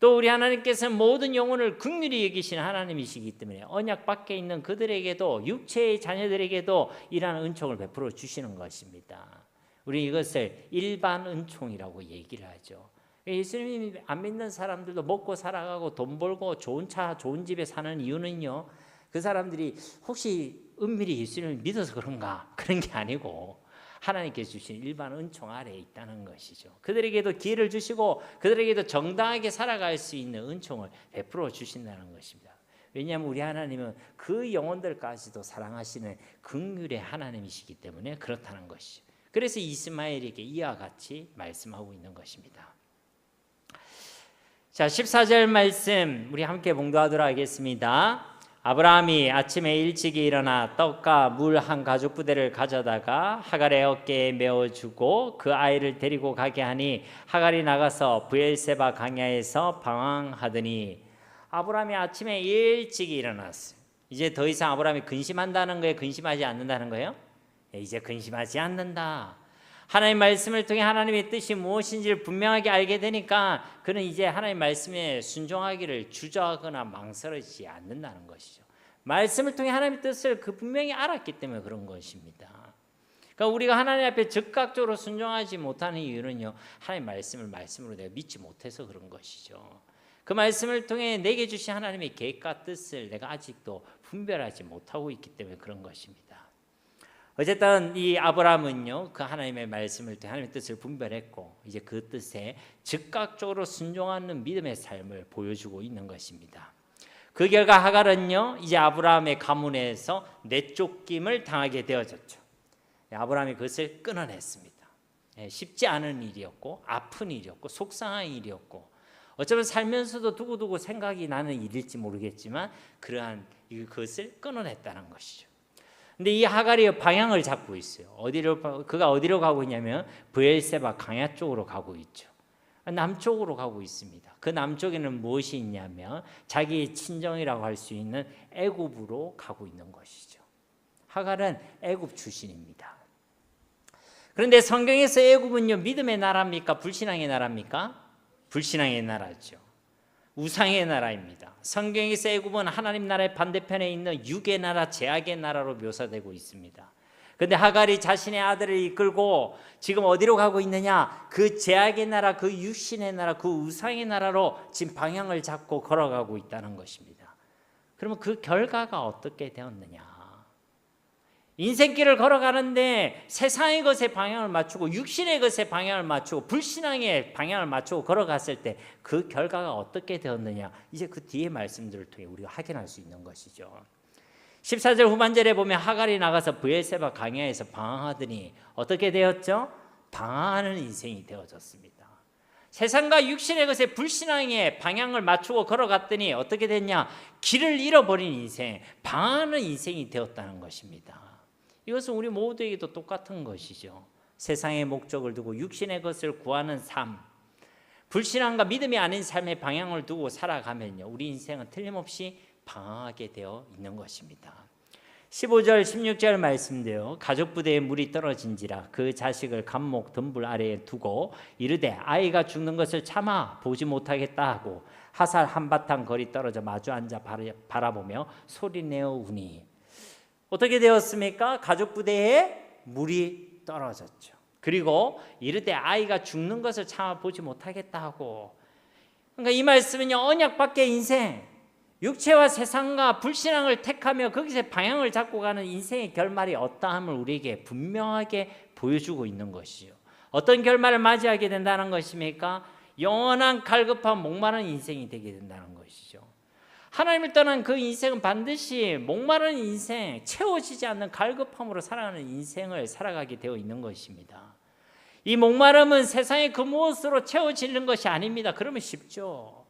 또 우리 하나님께서는 모든 영혼을 긍휼히 여기시는 하나님이시기 때문에 언약 밖에 있는 그들에게도, 육체의 자녀들에게도 이러한 은총을 베풀어 주시는 것입니다. 우리 이것을 일반 은총이라고 얘기를 하죠. 예수님이 안 믿는 사람들도 먹고 살아가고 돈 벌고 좋은 차 좋은 집에 사는 이유는요, 그 사람들이 혹시 은밀히 예수님을 믿어서 그런가? 그런 게 아니고 하나님께서 주신 일반 은총 아래에 있다는 것이죠. 그들에게도 기회를 주시고 그들에게도 정당하게 살아갈 수 있는 은총을 베풀어 주신다는 것입니다. 왜냐하면 우리 하나님은 그 영혼들까지도 사랑하시는 긍휼의 하나님이시기 때문에 그렇다는 것이죠. 그래서 이스마엘에게 이와 같이 말씀하고 있는 것입니다. 자, 14절 말씀 우리 함께 봉독하도록 하겠습니다. 아브라함이 아침에 일찍이 일어나 떡과 물 한 가죽 부대를 가져다가 하갈의 어깨에 메어주고 그 아이를 데리고 가게 하니 하갈이 나가서 브엘세바 광야에서 방황하더니 아브라함이 아침에 일찍 일어났어요. 이제 더 이상 아브라함이 근심한다는 거예요? 근심하지 않는다는 거예요? 이제 근심하지 않는다. 하나님 말씀을 통해 하나님의 뜻이 무엇인지를 분명하게 알게 되니까 그는 이제 하나님 말씀에 순종하기를 주저하거나 망설이지 않는다는 것이죠. 말씀을 통해 하나님의 뜻을 분명히 알았기 때문에 그런 것입니다. 그러니까 우리가 하나님 앞에 즉각적으로 순종하지 못하는 이유는요, 하나님 말씀을 말씀으로 내가 믿지 못해서 그런 것이죠. 그 말씀을 통해 내게 주신 하나님의 계획과 뜻을 내가 아직도 분별하지 못하고 있기 때문에 그런 것입니다. 어쨌든 이 아브라함은요, 그 하나님의 말씀을 통해 하나님의 뜻을 분별했고 이제 그 뜻에 즉각적으로 순종하는 믿음의 삶을 보여주고 있는 것입니다. 그 결과 하갈은요, 이제 아브라함의 가문에서 내쫓김을 당하게 되어졌죠. 아브라함이 그것을 끊어냈습니다. 쉽지 않은 일이었고 아픈 일이었고 속상한 일이었고 어쩌면 살면서도 두고두고 생각이 나는 일일지 모르겠지만 그러한 그것을 끊어냈다는 것이죠. 근데 이 하갈이 방향을 잡고 있어요. 그가 어디로 가고 있냐면 브엘세바 광야 쪽으로 가고 있죠. 남쪽으로 가고 있습니다. 그 남쪽에는 무엇이 있냐면 자기의 친정이라고 할 수 있는 애굽으로 가고 있는 것이죠. 하갈은 애굽 출신입니다. 그런데 성경에서 애굽은요, 믿음의 나라입니까? 불신앙의 나라입니까? 불신앙의 나라죠. 우상의 나라입니다. 성경에서 애굽은 하나님 나라의 반대편에 있는 육의 나라, 제약의 나라로 묘사되고 있습니다. 그런데 하갈이 자신의 아들을 이끌고 지금 어디로 가고 있느냐? 그 제약의 나라, 그 육신의 나라, 그 우상의 나라로 지금 방향을 잡고 걸어가고 있다는 것입니다. 그러면 그 결과가 어떻게 되었느냐? 인생길을 걸어가는데 세상의 것에 방향을 맞추고 육신의 것에 방향을 맞추고 불신앙의 방향을 맞추고 걸어갔을 때 그 결과가 어떻게 되었느냐, 이제 그 뒤에 말씀들을 통해 우리가 확인할 수 있는 것이죠. 14절 후반절에 보면 하갈이 나가서 브엘세바 광야에서 방황하더니 어떻게 되었죠? 방황하는 인생이 되어졌습니다. 세상과 육신의 것에 불신앙의 방향을 맞추고 걸어갔더니 어떻게 됐냐? 길을 잃어버린 인생, 방황하는 인생이 되었다는 것입니다. 이것은 우리 모두에게도 똑같은 것이죠. 세상의 목적을 두고 육신의 것을 구하는 삶, 불신앙과 믿음이 아닌 삶의 방향을 두고 살아가면요, 우리 인생은 틀림없이 방황하게 되어 있는 것입니다. 15절 16절 말씀대로 가족부대에 물이 떨어진지라 그 자식을 감목 덤불 아래에 두고 이르되 아이가 죽는 것을 참아 보지 못하겠다 하고 하살 한바탕 거리 떨어져 마주 앉아 바라보며 소리내어 우니. 어떻게 되었습니까? 가족부대에 물이 떨어졌죠. 그리고 이르되 아이가 죽는 것을 참아 보지 못하겠다 하고. 그러니까 이 말씀은요, 언약 밖의 인생, 육체와 세상과 불신앙을 택하며 거기서 방향을 잡고 가는 인생의 결말이 어떠함을 우리에게 분명하게 보여주고 있는 것이죠. 어떤 결말을 맞이하게 된다는 것입니까? 영원한 갈급한 목마른 인생이 되게 된다는 것이죠. 하나님을 떠난 그 인생은 반드시 목마른 인생, 채워지지 않는 갈급함으로 살아가는 인생을 살아가게 되어 있는 것입니다. 이 목마름은 세상의 그 무엇으로 채워지는 것이 아닙니다. 그러면 쉽죠.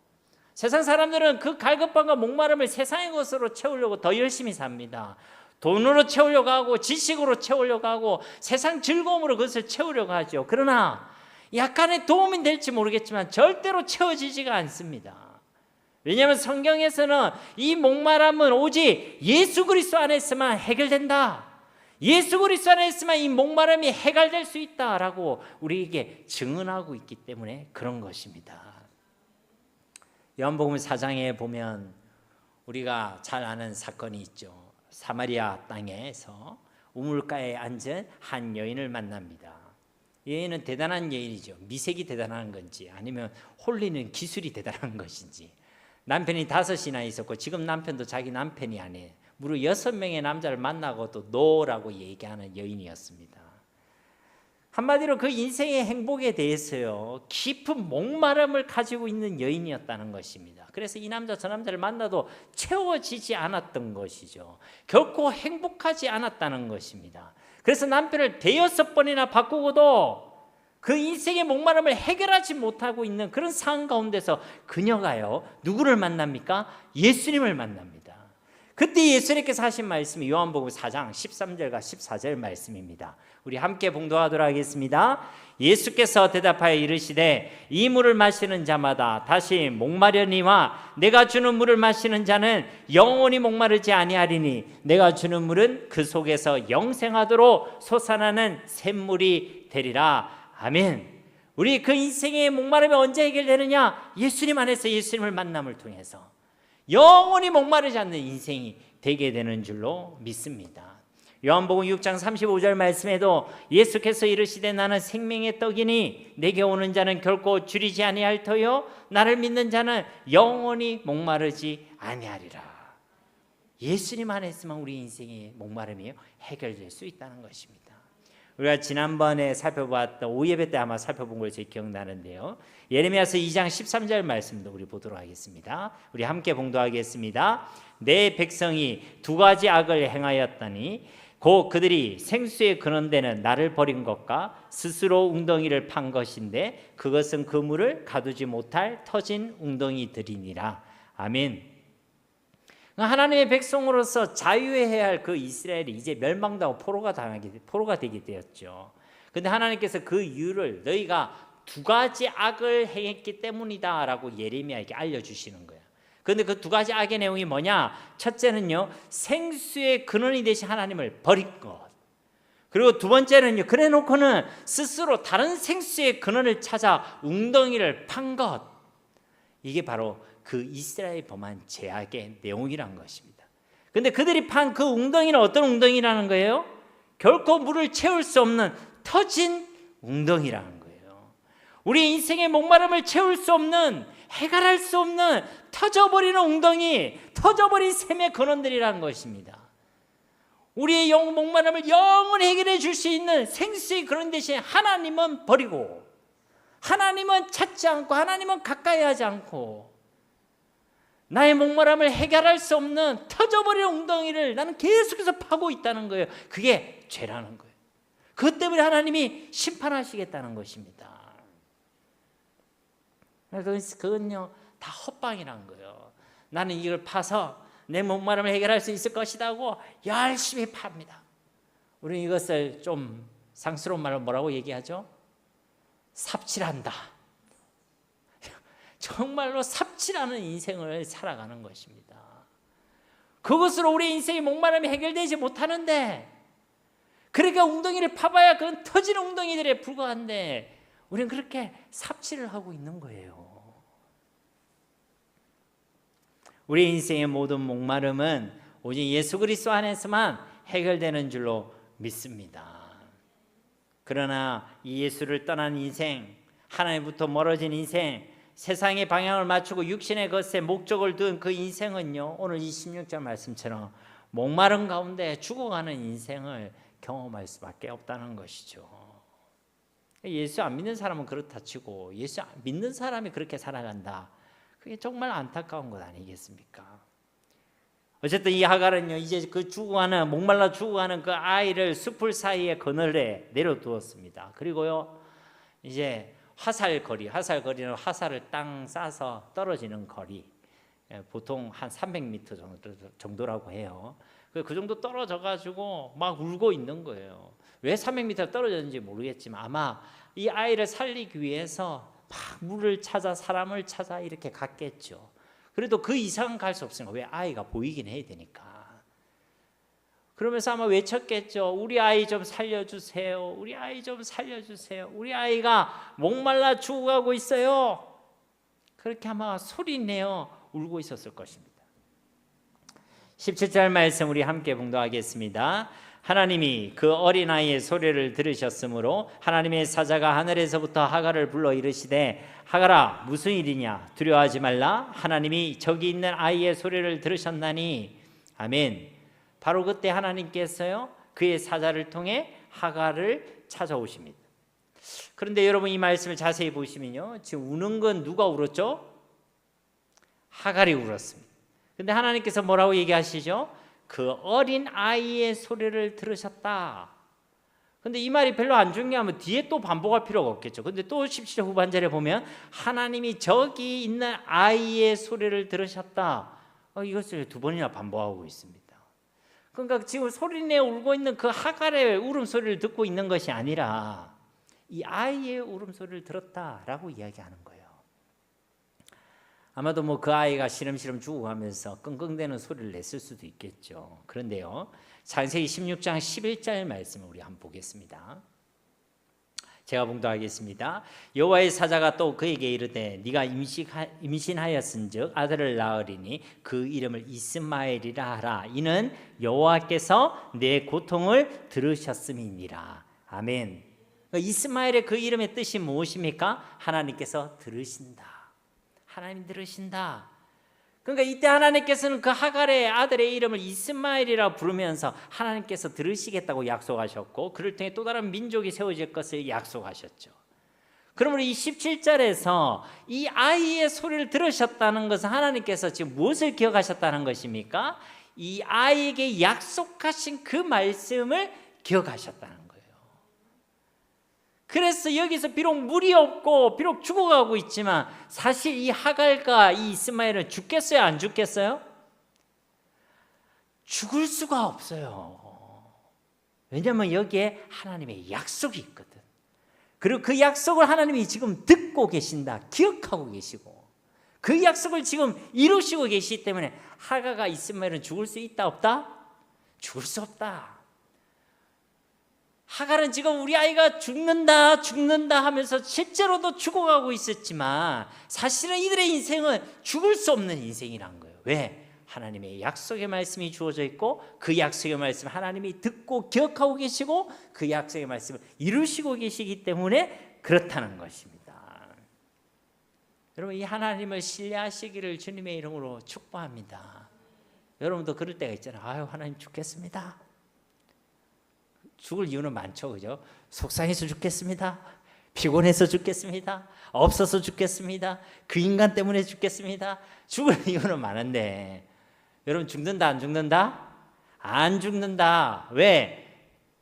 세상 사람들은 그 갈급함과 목마름을 세상의 것으로 채우려고 더 열심히 삽니다. 돈으로 채우려고 하고 지식으로 채우려고 하고 세상 즐거움으로 그것을 채우려고 하죠. 그러나 약간의 도움이 될지 모르겠지만 절대로 채워지지가 않습니다. 왜냐하면 성경에서는 이 목마름은 오직 예수 그리스도 안에 있으면 해결된다. 예수 그리스도 안에 있으면 이 목마름이 해결될 수 있다라고 우리에게 증언하고 있기 때문에 그런 것입니다. 요한복음 4장에 보면 우리가 잘 아는 사건이 있죠. 사마리아 땅에서 우물가에 앉은 한 여인을 만납니다. 여인은 대단한 여인이죠. 미색이 대단한 건지 아니면 홀리는 기술이 대단한 것인지. 남편이 5이나 있었고 지금 남편도 자기 남편이 아니에요. 무려 6명의 남자를 만나고 또 노라고 얘기하는 여인이었습니다. 한마디로 그 인생의 행복에 대해서요, 깊은 목마름을 가지고 있는 여인이었다는 것입니다. 그래서 이 남자 저 남자를 만나도 채워지지 않았던 것이죠. 결코 행복하지 않았다는 것입니다. 그래서 남편을 대여섯 번이나 바꾸고도 그 인생의 목마름을 해결하지 못하고 있는 그런 상황 가운데서 그녀가요, 누구를 만납니까? 예수님을 만납니다. 그때 예수님께서 하신 말씀이 요한복음 4장 13절과 14절 말씀입니다. 우리 함께 봉독하도록 하겠습니다. 예수께서 대답하여 이르시되 이 물을 마시는 자마다 다시 목마려니와 내가 주는 물을 마시는 자는 영원히 목마르지 아니하리니 내가 주는 물은 그 속에서 영생하도록 솟아나는 샘물이 되리라. 아멘. 우리 그 인생의 목마름이 언제 해결되느냐? 예수님 안에서 예수님을 만남을 통해서 영원히 목마르지 않는 인생이 되게 되는 줄로 믿습니다. 요한복음 6장 35절 말씀에도 예수께서 이르시되 나는 생명의 떡이니 내게 오는 자는 결코 줄이지 아니할 터요 나를 믿는 자는 영원히 목마르지 아니하리라. 예수님 안에서만 우리 인생의 목마름이 해결될 수 있다는 것입니다. 우리가 지난번에 살펴봤던 오예배 때 아마 살펴본 걸 제 기억나는데요. 예레미야서 2장 13절 말씀도 우리 보도록 하겠습니다. 우리 함께 봉독하겠습니다. 내 백성이 두 가지 악을 행하였더니 곧 그들이 생수의 근원되는 나를 버린 것과 스스로 웅덩이를 판 것인데 그것은 그 물을 가두지 못할 터진 웅덩이들이니라. 아멘. 하나님의 백성으로서 자유해야 할 그 이스라엘이 이제 멸망당하고 포로가 되게 되었죠. 그런데 하나님께서 그 이유를 너희가 두 가지 악을 행했기 때문이다라고 예레미야에게 알려주시는 거예요. 그런데 그 두 가지 악의 내용이 뭐냐? 첫째는요, 생수의 근원이 되신 하나님을 버린 것. 그리고 두 번째는요, 그래 놓고는 스스로 다른 생수의 근원을 찾아 웅덩이를 판 것. 이게 바로 그 이스라엘 범한 죄악의 내용이란 것입니다. 그런데 그들이 판 그 웅덩이는 어떤 웅덩이라는 거예요? 결코 물을 채울 수 없는 터진 웅덩이라는 거예요. 우리 인생의 목마름을 채울 수 없는, 해결할 수 없는 터져버리는 웅덩이, 터져버린 샘의 근원들이라는 것입니다. 우리의 목마름을 영원히 해결해 줄 수 있는 생수의 근원 대신 하나님은 버리고, 하나님은 찾지 않고, 하나님은 가까이 하지 않고, 나의 목마름을 해결할 수 없는 터져버린 웅덩이를 나는 계속해서 파고 있다는 거예요. 그게 죄라는 거예요. 그것 때문에 하나님이 심판하시겠다는 것입니다. 그건요 다 헛방이란 거예요. 나는 이걸 파서 내 목마름을 해결할 수 있을 것이라고 열심히 팝니다. 우리는 이것을 좀 상스러운 말로 뭐라고 얘기하죠? 삽질한다. 정말로 삽질하는 인생을 살아가는 것입니다. 그것으로 우리 인생의 목마름이 해결되지 못하는데, 그러니까 웅덩이를 파봐야 그건 터진 웅덩이들에 불과한데 우리는 그렇게 삽질을 하고 있는 거예요. 우리 인생의 모든 목마름은 오직 예수 그리스도 안에서만 해결되는 줄로 믿습니다. 그러나 이 예수를 떠난 인생, 하나님부터 멀어진 인생, 세상의 방향을 맞추고 육신의 것에 목적을 둔 그 인생은요, 오늘 26절 말씀처럼 목마른 가운데 죽어가는 인생을 경험할 수밖에 없다는 것이죠. 예수 안 믿는 사람은 그렇다 치고 예수 믿는 사람이 그렇게 살아간다. 그게 정말 안타까운 것 아니겠습니까? 어쨌든 이 하갈은요, 이제 그 죽어가는, 목말라 죽어가는 그 아이를 숲을 사이에 그늘에 내려두었습니다. 그리고요, 이제 화살거리는 화살을 땅 싸서 떨어지는 거리, 보통 한 300m 정도라고 해요. 그 정도 떨어져 가지고 막 울고 있는 거예요. 왜 300m 떨어졌는지 모르겠지만 아마 이 아이를 살리기 위해서 막 물을 찾아, 사람을 찾아 이렇게 갔겠죠. 그래도 그 이상은 갈 수 없으니까, 왜 아이가 보이긴 해야 되니까. 그러면서 아마 외쳤겠죠. 우리 아이 좀 살려주세요. 우리 아이 좀 살려주세요. 우리 아이가 목말라 죽어가고 있어요. 그렇게 아마 소리내어 울고 있었을 것입니다. 17절 말씀 우리 함께 봉독하겠습니다. 하나님이 그 어린아이의 소리를 들으셨으므로 하나님의 사자가 하늘에서부터 하갈을 불러 이르시되 하갈아 무슨 일이냐, 두려워하지 말라. 하나님이 저기 있는 아이의 소리를 들으셨나니. 아멘. 바로 그때 하나님께서요, 그의 사자를 통해 하갈을 찾아오십니다. 그런데 여러분 이 말씀을 자세히 보시면요, 지금 우는 건 누가 울었죠? 하갈이 울었습니다. 근데 하나님께서 뭐라고 얘기하시죠? 그 어린 아이의 소리를 들으셨다. 근데 이 말이 별로 안 중요하면 뒤에 또 반복할 필요가 없겠죠. 근데 또 17절 후반절에 보면 하나님이 저기 있는 아이의 소리를 들으셨다. 이것을 두 번이나 반복하고 있습니다. 그러니까 지금 소리내 울고 있는 그 하갈의 울음소리를 듣고 있는 것이 아니라 이 아이의 울음소리를 들었다라고 이야기하는 거예요. 아마도 뭐 그 아이가 시름시름 죽어가면서 끙끙대는 소리를 냈을 수도 있겠죠. 그런데요, 창세기 16장 11절 말씀을 우리 한번 보겠습니다. 제가 봉독하겠습니다. 여호와의 사자가 또 그에게 이르되 네가 임신하였은즉 아들을 낳으리니 그 이름을 이스마엘이라 하라. 이는 여호와께서 내 고통을 들으셨음이니라. 아멘. 이스마엘의 그 이름의 뜻이 무엇입니까? 하나님께서 들으신다. 하나님 들으신다. 그러니까 이때 하나님께서는 그 하갈의 아들의 이름을 이스마엘이라 부르면서 하나님께서 들으시겠다고 약속하셨고 그를 통해 또 다른 민족이 세워질 것을 약속하셨죠. 그러므로 이 17절에서 이 아이의 소리를 들으셨다는 것은 하나님께서 지금 무엇을 기억하셨다는 것입니까? 이 아이에게 약속하신 그 말씀을 기억하셨다는 거예요. 그래서 여기서 비록 물이 없고 비록 죽어가고 있지만 사실 이 하갈과 이 이스마엘은 죽겠어요? 안 죽겠어요? 죽을 수가 없어요. 왜냐하면 여기에 하나님의 약속이 있거든. 그리고 그 약속을 하나님이 지금 듣고 계신다, 기억하고 계시고 그 약속을 지금 이루시고 계시기 때문에 하갈과 이스마엘은 죽을 수 있다 없다? 죽을 수 없다. 하갈은 지금 우리 아이가 죽는다 하면서 실제로도 죽어가고 있었지만 사실은 이들의 인생은 죽을 수 없는 인생이란 거예요. 왜? 하나님의 약속의 말씀이 주어져 있고 그 약속의 말씀 하나님이 듣고 기억하고 계시고 그 약속의 말씀을 이루시고 계시기 때문에 그렇다는 것입니다. 여러분, 이 하나님을 신뢰하시기를 주님의 이름으로 축복합니다. 여러분도 그럴 때가 있잖아요. 아유, 하나님 죽겠습니다. 죽을 이유는 많죠, 그죠? 속상해서 죽겠습니다. 피곤해서 죽겠습니다. 없어서 죽겠습니다. 그 인간 때문에 죽겠습니다. 죽을 이유는 많은데 여러분, 죽는다 안 죽는다? 안 죽는다. 왜?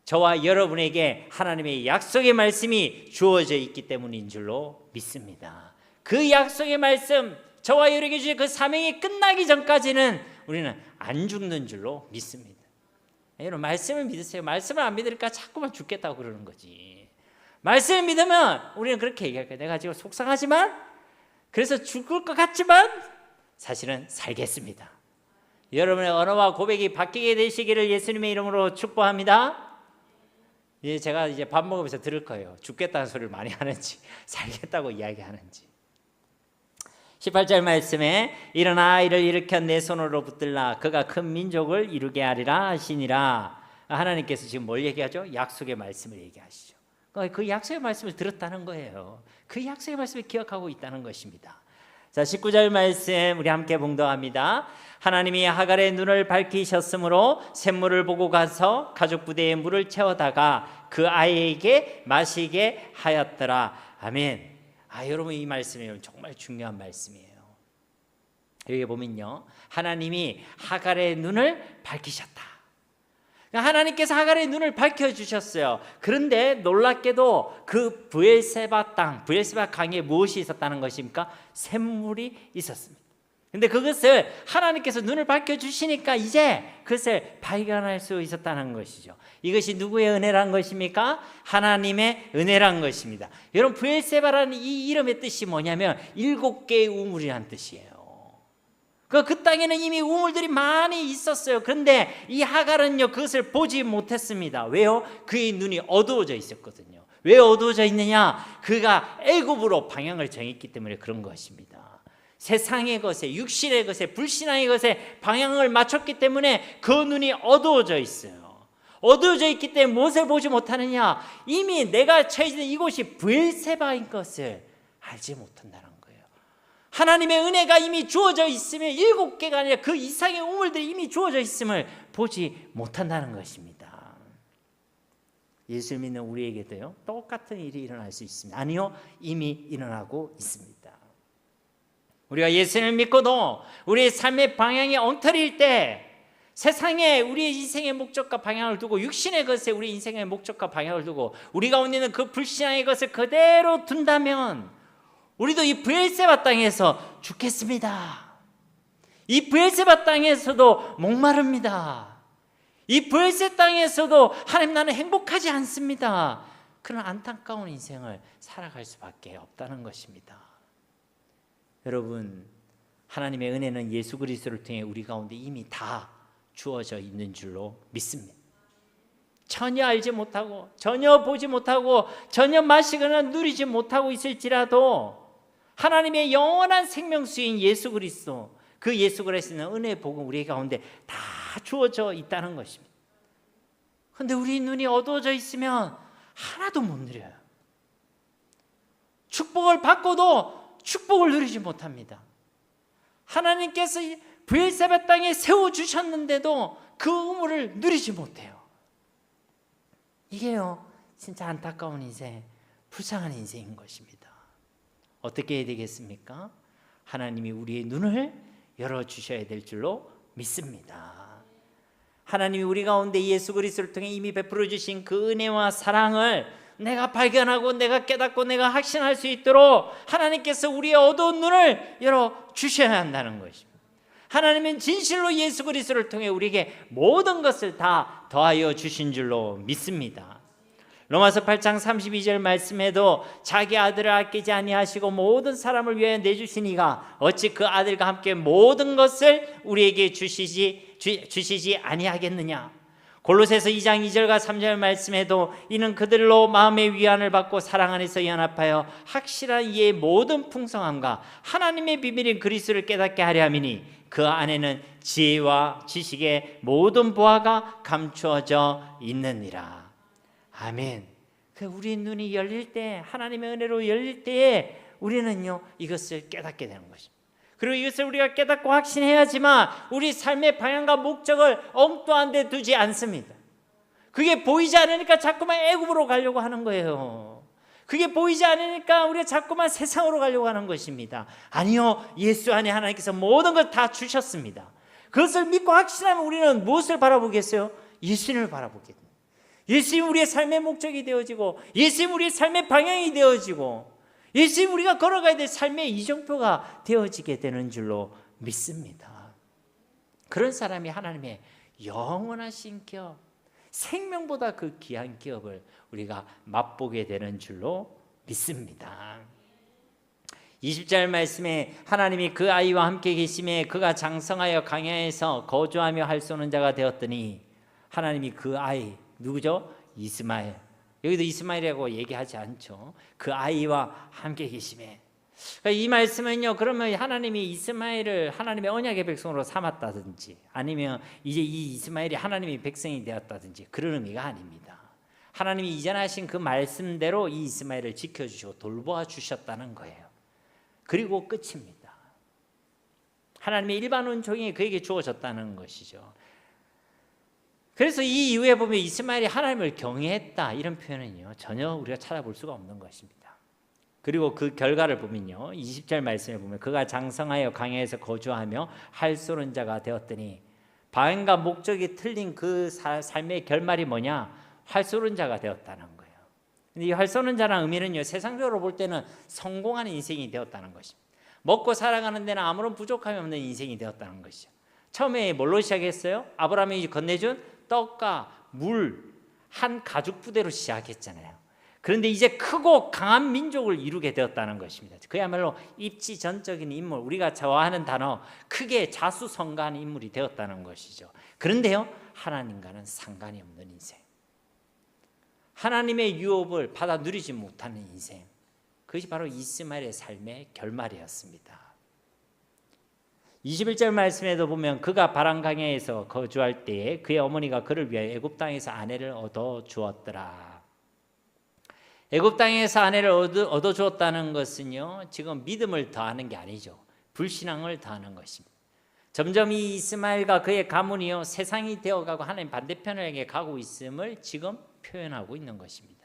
저와 여러분에게 하나님의 약속의 말씀이 주어져 있기 때문인 줄로 믿습니다. 그 약속의 말씀, 저와 여러분에게 주신 그 사명이 끝나기 전까지는 우리는 안 죽는 줄로 믿습니다. 여러분, 말씀을 믿으세요. 말씀을 안 믿으니까 자꾸만 죽겠다고 그러는 거지. 말씀을 믿으면 우리는 그렇게 얘기할 거예요. 내가 지금 속상하지만, 그래서 죽을 것 같지만 사실은 살겠습니다. 여러분의 언어와 고백이 바뀌게 되시기를 예수님의 이름으로 축복합니다. 이제 제가 이제 밥 먹으면서 들을 거예요. 죽겠다는 소리를 많이 하는지 살겠다고 이야기하는지. 18절 말씀에 일어나 이를 일으켜 내 손으로 붙들라 그가 큰 민족을 이루게 하리라 하시니라. 하나님께서 지금 뭘 얘기하죠? 약속의 말씀을 얘기하시죠. 그 약속의 말씀을 들었다는 거예요. 그 약속의 말씀을 기억하고 있다는 것입니다. 자, 19절 말씀 우리 함께 봉독합니다. 하나님이 하갈의 눈을 밝히셨으므로 샘물을 보고 가서 가죽 부대에 물을 채워다가 그 아이에게 마시게 하였더라. 아멘. 여러분, 이 말씀이 정말 중요한 말씀이에요. 여기 보면요, 하나님이 하갈의 눈을 밝히셨다. 하나님께서 하갈의 눈을 밝혀주셨어요. 그런데 놀랍게도 그 브엘세바 땅, 브엘세바 강에 무엇이 있었다는 것입니까? 샘물이 있었습니다. 근데 그것을 하나님께서 눈을 밝혀주시니까 이제 그것을 발견할 수 있었다는 것이죠. 이것이 누구의 은혜란 것입니까? 하나님의 은혜란 것입니다. 여러분, 브엘세바라는 이 이름의 뜻이 뭐냐면 7개의 우물이라는 뜻이에요. 그 땅에는 이미 우물들이 많이 있었어요. 그런데 이 하갈은요, 그것을 보지 못했습니다. 왜요? 그의 눈이 어두워져 있었거든요. 왜 어두워져 있느냐? 그가 애굽으로 방향을 정했기 때문에 그런 것입니다. 세상의 것에, 육신의 것에, 불신앙의 것에 방향을 맞췄기 때문에 그 눈이 어두워져 있어요. 어두워져 있기 때문에 무엇을 보지 못하느냐? 이미 내가 처해진 이곳이 브엘세바인 것을 알지 못한다는 거예요. 하나님의 은혜가 이미 주어져 있으면 7개가 아니라 그 이상의 우물들이 이미 주어져 있음을 보지 못한다는 것입니다. 예수를 믿는 우리에게도요, 똑같은 일이 일어날 수 있습니다. 아니요, 이미 일어나고 있습니다. 우리가 예수를 믿고도 우리의 삶의 방향이 엉터리일 때, 세상에 우리의 인생의 목적과 방향을 두고 육신의 것에 우리 인생의 목적과 방향을 두고 우리 가운데 있는 그 불신앙의 것을 그대로 둔다면 우리도 이 브엘세바 땅에서 죽겠습니다. 이 브엘세바 땅에서도 목마릅니다. 이 브엘세 땅에서도 하나님 나는 행복하지 않습니다. 그런 안타까운 인생을 살아갈 수밖에 없다는 것입니다. 여러분, 하나님의 은혜는 예수 그리스도를 통해 우리 가운데 이미 다 주어져 있는 줄로 믿습니다. 전혀 알지 못하고 전혀 보지 못하고 전혀 마시거나 누리지 못하고 있을지라도 하나님의 영원한 생명수인 예수 그리스도, 그 예수 그리스도는 은혜의 복음 우리 가운데 다 주어져 있다는 것입니다. 그런데 우리 눈이 어두워져 있으면 하나도 못 누려요. 축복을 받고도 축복을 누리지 못합니다. 하나님께서 브엘세바 땅에 세워주셨는데도 그 의무를 누리지 못해요. 이게요 진짜 안타까운 인생, 불쌍한 인생인 것입니다. 어떻게 해야 되겠습니까? 하나님이 우리의 눈을 열어주셔야 될 줄로 믿습니다. 하나님이 우리 가운데 예수 그리스도를 통해 이미 베풀어 주신 그 은혜와 사랑을 내가 발견하고 내가 깨닫고 내가 확신할 수 있도록 하나님께서 우리의 어두운 눈을 열어주셔야 한다는 것입니다. 하나님은 진실로 예수 그리스도를 통해 우리에게 모든 것을 다 더하여 주신 줄로 믿습니다. 로마서 8장 32절 말씀에도 자기 아들을 아끼지 아니하시고 모든 사람을 위하여 내주시니가 어찌 그 아들과 함께 모든 것을 우리에게 주시지 아니하겠느냐. 골로새서 2장 2절과 3절 말씀에도 이는 그들로 마음의 위안을 받고 사랑 안에서 연합하여 확실한 이의 모든 풍성함과 하나님의 비밀인 그리스도를 깨닫게 하려 함이니 그 안에는 지혜와 지식의 모든 보화가 감추어져 있느니라. 아멘. 우리 눈이 열릴 때, 하나님의 은혜로 열릴 때에 우리는요 이것을 깨닫게 되는 것입니다. 그리고 이것을 우리가 깨닫고 확신해야지만 우리 삶의 방향과 목적을 엉뚱한 데 두지 않습니다. 그게 보이지 않으니까 자꾸만 애굽으로 가려고 하는 거예요. 그게 보이지 않으니까 우리가 자꾸만 세상으로 가려고 하는 것입니다. 아니요, 예수 안에 하나님께서 모든 걸 다 주셨습니다. 그것을 믿고 확신하면 우리는 무엇을 바라보겠어요? 예수님을 바라보겠습니다. 예수님 우리의 삶의 목적이 되어지고 예수님 우리의 삶의 방향이 되어지고 예수님 우리가 걸어가야 될 삶의 이정표가 되어지게 되는 줄로 믿습니다. 그런 사람이 하나님의 영원하신 기업, 생명보다 그 귀한 기업을 우리가 맛보게 되는 줄로 믿습니다. 20절 말씀에 하나님이 그 아이와 함께 계심에 그가 장성하여 광야에서 거주하며 할 쏘는 자가 되었더니, 하나님이 그 아이 누구죠? 이스마엘. 여기도 이스마엘이라고 얘기하지 않죠. 그 아이와 함께 계심에. 그러니까 이 말씀은요, 그러면 하나님이 이스마엘을 하나님의 언약의 백성으로 삼았다든지 아니면 이제 이 이스마엘이 하나님의 백성이 되었다든지 그런 의미가 아닙니다. 하나님이 이전에 하신 그 말씀대로 이 이스마엘을 지켜주시고 돌보아 주셨다는 거예요. 그리고 끝입니다. 하나님의 일반 은총이 그에게 주어졌다는 것이죠. 그래서 이 이후에 보면 이스마엘이 하나님을 경외했다 이런 표현은요 전혀 우리가 찾아볼 수가 없는 것입니다. 그리고 그 결과를 보면요 20절 말씀에 보면 그가 장성하여 광야에서 거주하며 할 쏘는 자가 되었더니, 방향과 목적이 틀린 그 삶의 결말이 뭐냐? 활 쏘는 자가 되었다는 거예요. 근데 이 활 쏘는 자라는 의미는요 세상적으로 볼 때는 성공하는 인생이 되었다는 것입니다. 먹고 살아가는 데는 아무런 부족함이 없는 인생이 되었다는 것이죠. 처음에 뭘로 시작했어요? 아브라함이 건네준 떡과 물 한 가죽 부대로 시작했잖아요. 그런데 이제 크고 강한 민족을 이루게 되었다는 것입니다. 그야말로 입지전적인 인물, 우리가 좋아하는 단어 크게 자수성가하는 인물이 되었다는 것이죠. 그런데요 하나님과는 상관이 없는 인생, 하나님의 유업을 받아 누리지 못하는 인생, 그것이 바로 이스마엘의 삶의 결말이었습니다. 21절 말씀에도 보면 그가 바람강야에서 거주할 때에 그의 어머니가 그를 위하여 애굽 땅에서 아내를 얻어 주었더라. 애굽 땅에서 아내를 얻어 주었다는 것은요 지금 믿음을 더하는 게 아니죠. 불신앙을 더하는 것입니다. 점점 이 이스마엘과 그의 가문이요 세상이 되어가고 하나님 반대편에게 가고 있음을 지금 표현하고 있는 것입니다.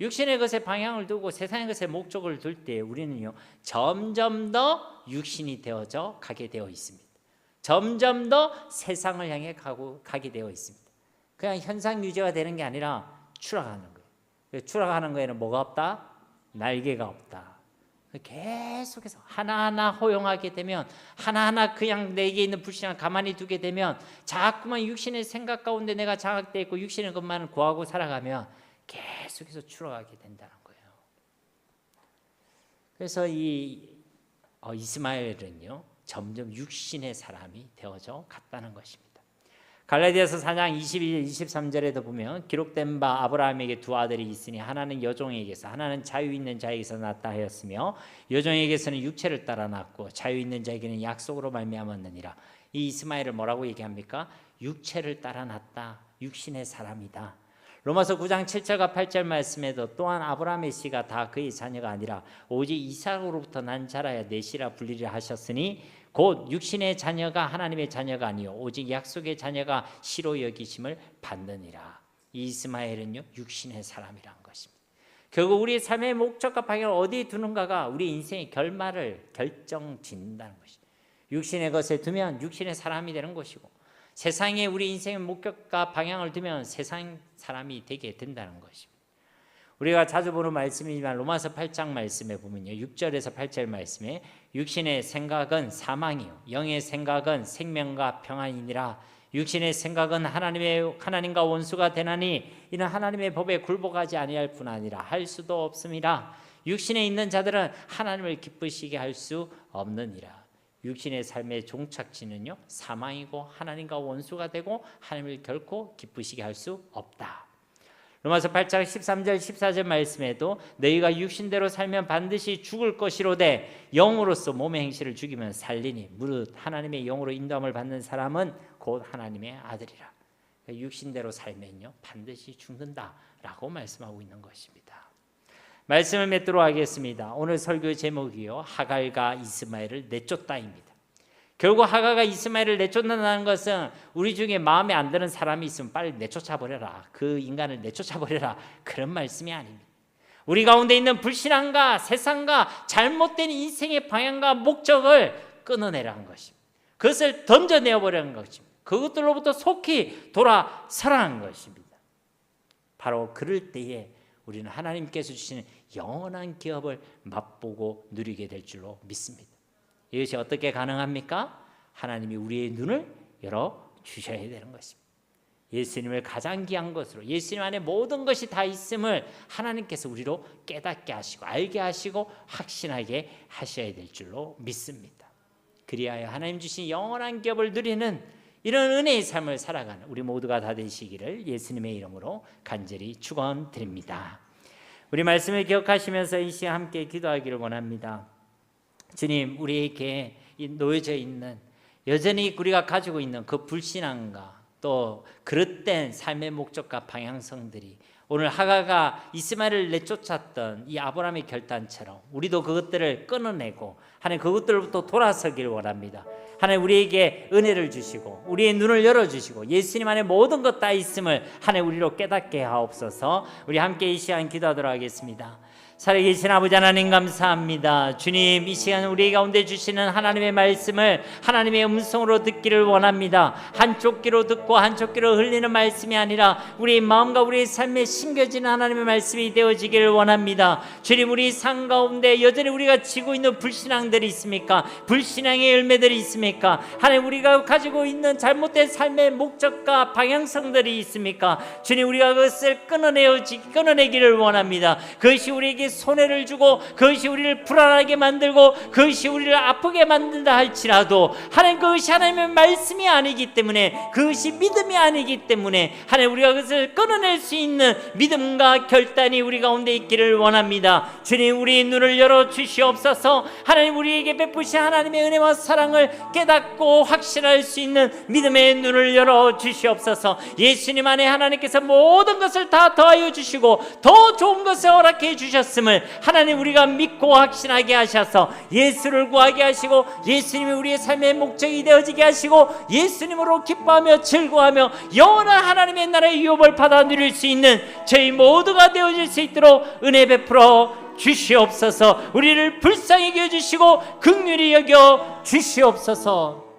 육신의 것에 방향을 두고 세상의 것에 목적을 둘 때 우리는요 점점 더 육신이 되어져 가게 되어 있습니다. 점점 더 세상을 향해 가게 되어 있습니다. 그냥 현상 유지가 되는 게 아니라 추락하는 거예요. 추락하는 거에는 뭐가 없다? 날개가 없다. 계속해서 하나하나 허용하게 되면, 하나하나 그냥 내게 있는 불신을 가만히 두게 되면, 자꾸만 육신의 생각 가운데 내가 장악되어 있고 육신의 것만 구하고 살아가면 계속해서 추락하게 된다는 거예요. 그래서 이스마엘은요 점점 육신의 사람이 되어져 갔다는 것입니다. 갈라디아서 4장 22, 23절에도 보면 기록된 바 아브라함에게 두 아들이 있으니 하나는 여종에게서 하나는 자유 있는 자에게서 낳았다 하였으며 여종에게서는 육체를 따라 낳았고 자유 있는 자에게는 약속으로 말미암았느니라. 이 이스마엘을 뭐라고 얘기합니까? 육체를 따라 낳았다. 육신의 사람이다. 로마서 9장 7절과 8절 말씀에도 또한 아브라함의 씨가 다 그의 자녀가 아니라 오직 이삭으로부터 난 자라야 내 씨라 불리라 하셨으니 곧 육신의 자녀가 하나님의 자녀가 아니요 오직 약속의 자녀가 씨로 여기심을 받느니라. 이 이스마엘은요 육신의 사람이란 것입니다. 결국 우리의 삶의 목적과 방향을 어디에 두는가가 우리 인생의 결말을 결정짓는다는 것입니다. 육신의 것에 두면 육신의 사람이 되는 것이고, 세상에 우리 인생의 목적과 방향을 두면 세상 사람이 되게 된다는 것입니다. 우리가 자주 보는 말씀이지만 로마서 8장 말씀에 보면요 6절에서 8절 말씀에 육신의 생각은 사망이요 영의 생각은 생명과 평안이니라. 육신의 생각은 하나님과 원수가 되나니 이는 하나님의 법에 굴복하지 아니할 뿐 아니라 할 수도 없음이라. 육신에 있는 자들은 하나님을 기쁘시게 할 수 없느니라. 육신의 삶의 종착지는요 사망이고 하나님과 원수가 되고 하나님을 결코 기쁘시게 할 수 없다. 로마서 8장 13절 14절 말씀에도 너희가 육신대로 살면 반드시 죽을 것이로되 영으로서 몸의 행실을 죽이면 살리니 무릇 하나님의 영으로 인도함을 받는 사람은 곧 하나님의 아들이라. 육신대로 살면요 반드시 죽는다라고 말씀하고 있는 것입니다. 말씀을 맺도록 하겠습니다. 오늘 설교 제목이요 하갈과 이스마엘을 내쫓다입니다. 결국 하갈과 이스마엘을 내쫓는다는 것은 우리 중에 마음에 안 드는 사람이 있으면 빨리 내쫓아버려라, 그 인간을 내쫓아버려라, 그런 말씀이 아닙니다. 우리 가운데 있는 불신앙과 세상과 잘못된 인생의 방향과 목적을 끊어내라는 것입니다. 그것을 던져내어버리는 것입니다. 그것들로부터 속히 돌아서라는 것입니다. 바로 그럴 때에 우리는 하나님께서 주시는 영원한 기업을 맛보고 누리게 될 줄로 믿습니다. 이것이 어떻게 가능합니까? 하나님이 우리의 눈을 열어주셔야 되는 것입니다. 예수님을 가장 귀한 것으로, 예수님 안에 모든 것이 다 있음을 하나님께서 우리로 깨닫게 하시고 알게 하시고 확신하게 하셔야 될 줄로 믿습니다. 그리하여 하나님 주신 영원한 기업을 누리는 이런 은혜의 삶을 살아가는 우리 모두가 다 되시기를 예수님의 이름으로 간절히 축원드립니다. 우리 말씀을 기억하시면서 이 시간 함께 기도하기를 원합니다. 주님, 우리에게 놓여져 있는 여전히 우리가 가지고 있는 그 불신앙과 또 그릇된 삶의 목적과 방향성들이 오늘 하갈과 이스마엘을 내쫓았던 이 아브라함의 결단처럼 우리도 그것들을 끊어내고 하나님 그것들로부터 돌아서길 원합니다. 하나님 우리에게 은혜를 주시고 우리의 눈을 열어주시고 예수님 안에 모든 것 다 있음을 하나님 우리로 깨닫게 하옵소서. 우리 함께 이 시간 기도하도록 하겠습니다. 살아계신 아버지 하나님 감사합니다. 주님, 이 시간 우리 가운데 주시는 하나님의 말씀을 하나님의 음성으로 듣기를 원합니다. 한쪽 귀로 듣고 한쪽 귀로 흘리는 말씀이 아니라 우리의 마음과 우리의 삶에 심겨지는 하나님의 말씀이 되어지기를 원합니다. 주님, 우리 삶 가운데 여전히 우리가 지고 있는 불신앙들이 있습니까? 불신앙의 열매들이 있습니까? 하나님, 우리가 가지고 있는 잘못된 삶의 목적과 방향성들이 있습니까? 주님, 우리가 그것을 끊어내기를 원합니다. 그것이 우리에게 손해를 주고 그것이 우리를 불안하게 만들고 그것이 우리를 아프게 만든다 할지라도 하나님, 그것이 하나님의 말씀이 아니기 때문에, 그것이 믿음이 아니기 때문에 하나님, 우리가 그것을 끊어낼 수 있는 믿음과 결단이 우리 가운데 있기를 원합니다. 주님, 우리의 눈을 열어 주시옵소서. 하나님, 우리에게 베푸신 하나님의 은혜와 사랑을 깨닫고 확신할 수 있는 믿음의 눈을 열어 주시옵소서. 예수님 안에 하나님께서 모든 것을 다 더하여 주시고 더 좋은 것을 허락해 주셨음을 하나님 우리가 믿고 확신하게 하셔서 예수를 구하게 하시고 예수님이 우리의 삶의 목적이 되어지게 하시고 예수님으로 기뻐하며 즐거워하며 영원한 하나님의 나라의 유업을 받아 누릴 수 있는 저희 모두가 되어질 수 있도록 은혜 베풀어 주시옵소서. 우리를 불쌍히 여겨주시고 긍휼히 여겨 주시옵소서.